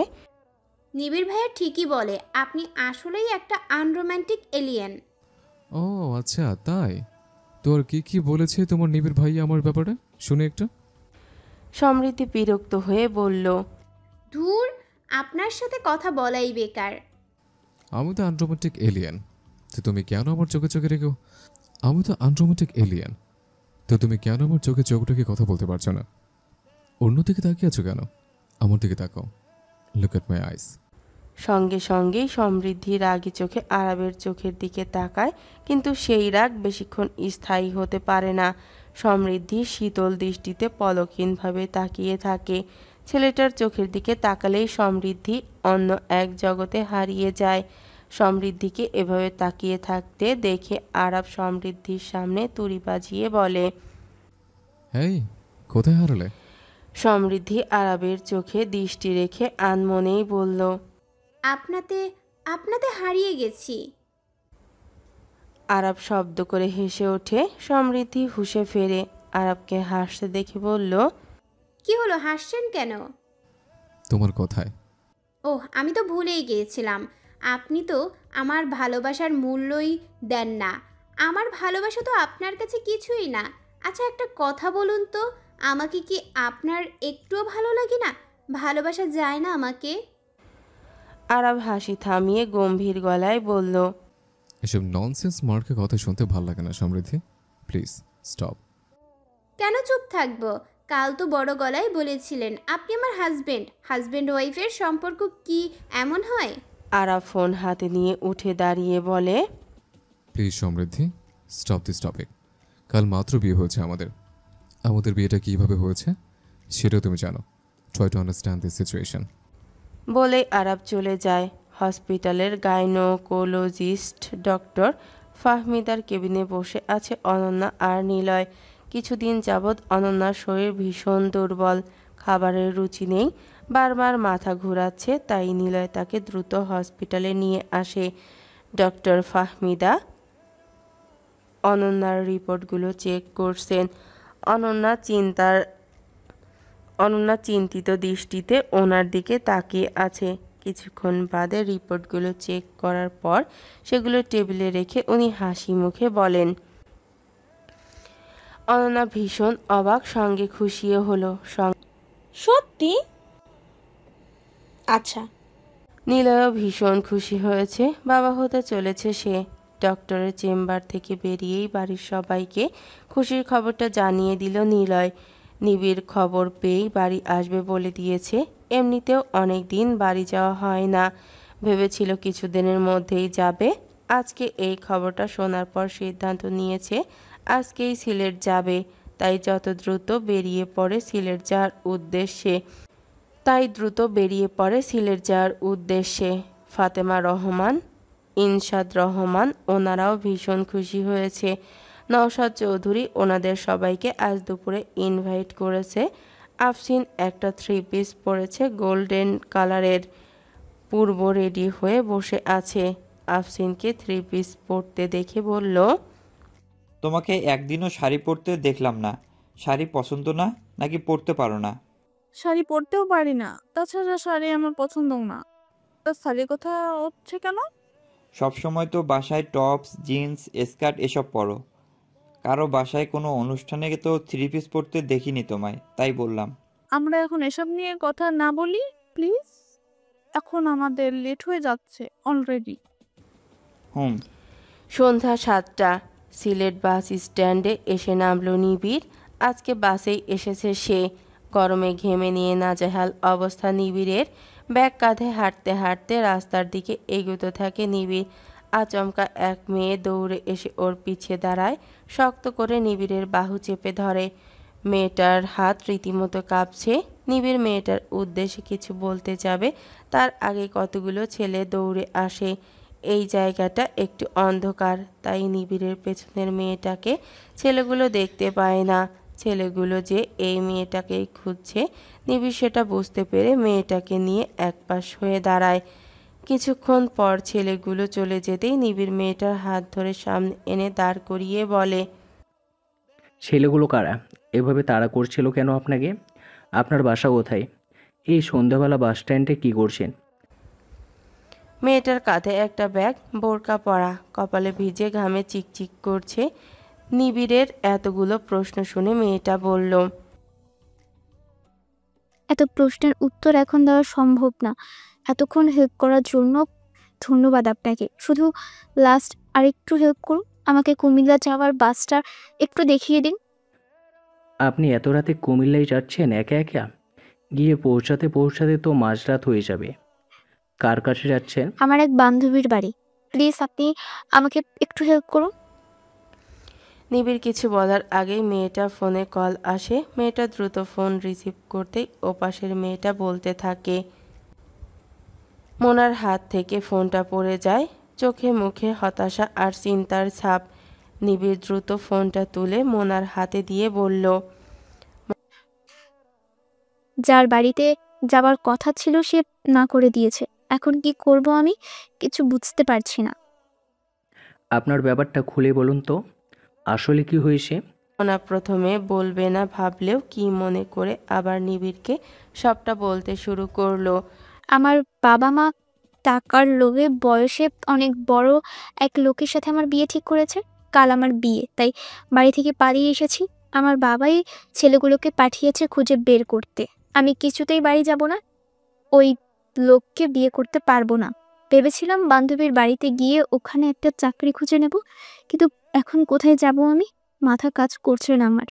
নিবিড় ভাইয়া ঠিকই বলে, আপনি আসলেই একটা আনরোম্যান্টিক এলিয়েন। ও আচ্ছা, তাই? তোর কি কি বলেছে তোমার নিবিড় ভাই আমার ব্যাপারে, শুনে একটু। সমৃদ্ধি বিরক্ত হয়ে বলল, ধুর, আপনার সাথে কথা বলাই বেকার। আমি তো আনরোমান্টিক এলিয়েন, তো তুমি কেন আমার চোখে চোখে রেখো? আমি তো আনরোমান্টিক এলিয়েন, তো তুমি কেন আমার চোখে চোখ রেখে কথা বলতে পারছো না? অন্যদিকে তাকিয়ে আছো কেন? আমার দিকে তাকাও, লুক এট মাই আইস। সঙ্গে সঙ্গেই সমৃদ্ধি রাগী চোখে আরাবের চোখের দিকে তাকায়, কিন্তু সেই রাগ বেশিক্ষণ স্থায়ী হতে পারে না। সমৃদ্ধি শীতল দৃষ্টিতে পলকহীনভাবে তাকিয়ে থাকে। ছেলেটার চোখের দিকে তাকালেই সমৃদ্ধি অন্য এক জগতে হারিয়ে যায়। সমৃদ্ধিকে এভাবে তাকিয়ে থাকতে দেখে আরাব সমৃদ্ধির সামনে তুড়ি বাজিয়ে বলে, হেই, কোথায় হারালে? সমৃদ্ধি আরাবের চোখে দৃষ্টি রেখে আনমনেই বলল, আপনাতে আপনাতে হারিয়ে গেছি। আরব শব্দ করে হেসে ওঠে। সমৃদ্ধি হুঁশে ফেরে। আরবকে হাসতে দেখে বলল, কি হলো, হাসছেন কেন? তোমার কথায়। ওহ, আমি তো ভুলেই গিয়েছিলাম। আপনি তো আমার ভালোবাসার মূল্যই দেন না। আমার ভালোবাসা তো আপনার কাছে কিছুই না। আচ্ছা, একটা কথা বলুন তো, আমাকে কি আপনার একটুও ভালো লাগে না? ভালোবাসা যায় না আমাকে? আরব হাসি থামিয়ে গম্ভীর গলায় বলল, এসব ননসেন্স মার্কে কথা শুনতে ভাল লাগে না সমৃদ্ধি, প্লিজ স্টপ। কেন চুপ থাকবো? কাল তো বড় গলায় বলেছিলেন আপনি আমার হাজবেন্ড। হাজবেন্ড ওয়াইফের সম্পর্ক কি এমন হয়? আরব ফোন হাতে নিয়ে উঠে দাঁড়িয়ে বলে, please Samriddhi, stop this topic. কাল মাত্র বিয়ে হয়েছে আমাদের। আমাদের বিয়েটা কীভাবে হয়েছে সেটাও তুমি জানো। Try to understand this situation. বলে আরব চলে যায়। হসপিটালের গাইনোকোলজিস্ট ডক্টর ফাহমিদার কেবিনে বসে আছে অনন্যা আর নিলয়। কিছুদিন যাবৎ অনন্যার শরীর ভীষণ দুর্বল, খাবারের রুচি নেই, বারবার মাথা ঘোরাচ্ছে। তাই নিলয় তাকে দ্রুত হসপিটালে নিয়ে আসে। ডক্টর ফাহমিদা অনন্যার রিপোর্টগুলো চেক করছেন। অনন্যা চিন্তিত দৃষ্টিতে ওনার দিকে তাকিয়ে আছে। কিছুক্ষণ বাদে রিপোর্টগুলো চেক করার পর সেগুলো টেবিলে রেখে উনি হাসি মুখে বলেন। অনন্যা ভীষণ অবাক, সঙ্গে খুশিও হলো। সত্যি? আচ্ছা। নিলয়ও ভীষণ খুশি হয়েছে। বাবা হতে চলেছে সে। ডক্টরের চেম্বার থেকে বেরিয়েই বাড়ির সবাইকে খুশির খবরটা জানিয়ে দিল নিলয়। নিবিড় খবর পেয়েই বাড়ি আসবে বলে দিয়েছে। এমনিতেও অনেক দিন বাড়ি যাওয়া হয় না, ভেবেছিল কিছুদিনের মধ্যেই যাবে। আজকে এই খবরটা শোনার পর সিদ্ধান্ত নিয়েছে আজকেই সিলেট যাবে। তাই দ্রুত বেরিয়ে পড়ে সিলেট যাওয়ার উদ্দেশ্যে। ফাতেমা রহমান, ইনশাদ রহমান ওনারাও ভীষণ খুশি হয়েছে। নওশাদ চৌধুরী ওনাদের সবাইকে আজ দুপুরে ইনভাইট করেছে। আফসিন একটা 3 পিস পরেছে গোল্ডেন কালারের, পূর্ব রেডি হয়ে বসে আছে। আফসিনকে 3 পিস পরতে দেখে বলল, তোমাকে একদিনও শাড়ি পরতে দেখলাম না। শাড়ি পছন্দ না নাকি পরতে পারো না? শাড়ি পরতেও পারি না, তাছাড়া শাড়ি আমার পছন্দও না। তা শাড়ির কথা হচ্ছে কেন? সবসময় তো বাসায় টপস, জিন্স, স্কার্ট এসব পরো। কারো বাসায় কোনো অনুষ্ঠানে তো 3 পিস পরতে দেখিনি তোমায়, তাই বললাম। আমরা এখন এসব নিয়ে কথা না বলি প্লিজ। এখন আমাদের লেট হয়ে যাচ্ছে অলরেডি। সন্ধ্যা 7টা। সিলেট বাস স্ট্যান্ডে এসে নামলো নিবিড়। আজকে বাসেই এসেছে সে। গরমে ঘেমে নিয়ে নাজেহাল অবস্থা নিবিড়ের। ব্যাগ কাঁধে হাঁটতে হাঁটতে রাস্তার দিকে এগোতে থাকে নিবিড়। আচমকা এক মেয়ে দৌড়ে এসে ওর পিছে দাঁড়ায়, শক্ত করে নিবিড়ের বাহু চেপে ধরে। মেয়েটার হাত রীতিমতো কাঁপছে। নিবিড় মেয়েটার উদ্দেশ্যে কিছু বলতে যাবে, তার আগে কতগুলো ছেলে দৌড়ে আসে। এই জায়গাটা একটু অন্ধকার, তাই নিবিড়ের পেছনের মেয়েটাকে ছেলেগুলো দেখতে পায় না। ছেলেগুলো যে এই মেয়েটাকেই খুঁজছে, নিবিড় সেটা বুঝতে পেরে মেয়েটাকে নিয়ে একপাশ হয়ে দাঁড়ায়। কিছুক্ষণ পর ছেলেগুলো চলে যেতেই নিবিড় মেয়েটার হাত ধরে সামনে এনে দাঁড় করিয়ে বলে, ছেলেগুলো কারা? এভাবে তাড়া করছিল কেন আপনাকে? আপনার বাসা কোথায়? এই সন্ধ্যাবেলা বাস স্ট্যান্ডে কী করছেন? মেয়েটার কাঁধে একটা ব্যাগ, বোরকা পরা, কপালে ভিজে ঘামে চিকচিক করছে। নিবিড়ের এতগুলো প্রশ্ন শুনে মেয়েটা বলল, এত প্রশ্নের উত্তর এখন দেওয়া সম্ভব না। এতক্ষণ হেল্প করার জন্য ধন্যবাদ আপনাকে। শুধু লাস্ট আরেকটু হেল্প করুন, আমাকে কুমিল্লা যাওয়ার বাসটা একটু দেখিয়ে দিন। আপনি এত রাতে কুমিল্লায় যাচ্ছেন একা একা? গিয়ে পৌঁছাতে পৌঁছাতে তো মাঝরাত হয়ে যাবে। কার কাছে যাচ্ছেন? আমার এক বান্ধবীর বাড়ি। প্লিজ আপনি আমাকে একটু হেল্প করুন। নিবিড় কিছু বলার আগেই মেয়েটার ফোনে কল আসে। মেয়েটা দ্রুত ফোন রিসিভ করতেই ওপাশের মেয়েটা বলতে থাকে। মোনার হাত থেকে ফোনটা পড়ে যায়। চোখে মুখে হতাশা আর চিন্তার ছাপ। নিবিড় দ্রুত ফোনটা তুলে মোনার হাতে দিয়ে বলল, যার বাড়িতে যাবার কথা ছিল সে না করে দিয়েছে। এখন কি করব আমি কিছু বুঝতে পারছি না। আপনার ব্যাপারটা খুলে বলুন তো, আসলে কি হয়েছে? মোনা প্রথমে বলবে না ভাবলেও কি মনে করে আবার নিবিড়কে সবটা বলতে শুরু করলো। আমার বাবা মা টাকার লোভে বয়সে অনেক বড় এক লোকের সাথে আমার বিয়ে ঠিক করেছে। কাল আমার বিয়ে, তাই বাড়ি থেকে পালিয়ে এসেছি। আমার বাবাই ছেলেগুলোকে পাঠিয়েছে খুঁজে বের করতে। আমি কিছুতেই বাড়ি যাব না, ওই লোককে বিয়ে করতে পারবো না। ভেবেছিলাম বান্ধবীর বাড়িতে গিয়ে ওখানে একটা চাকরি খুঁজে নেব, কিন্তু এখন কোথায় যাব আমি? মাথা কাজ করছে না আমার।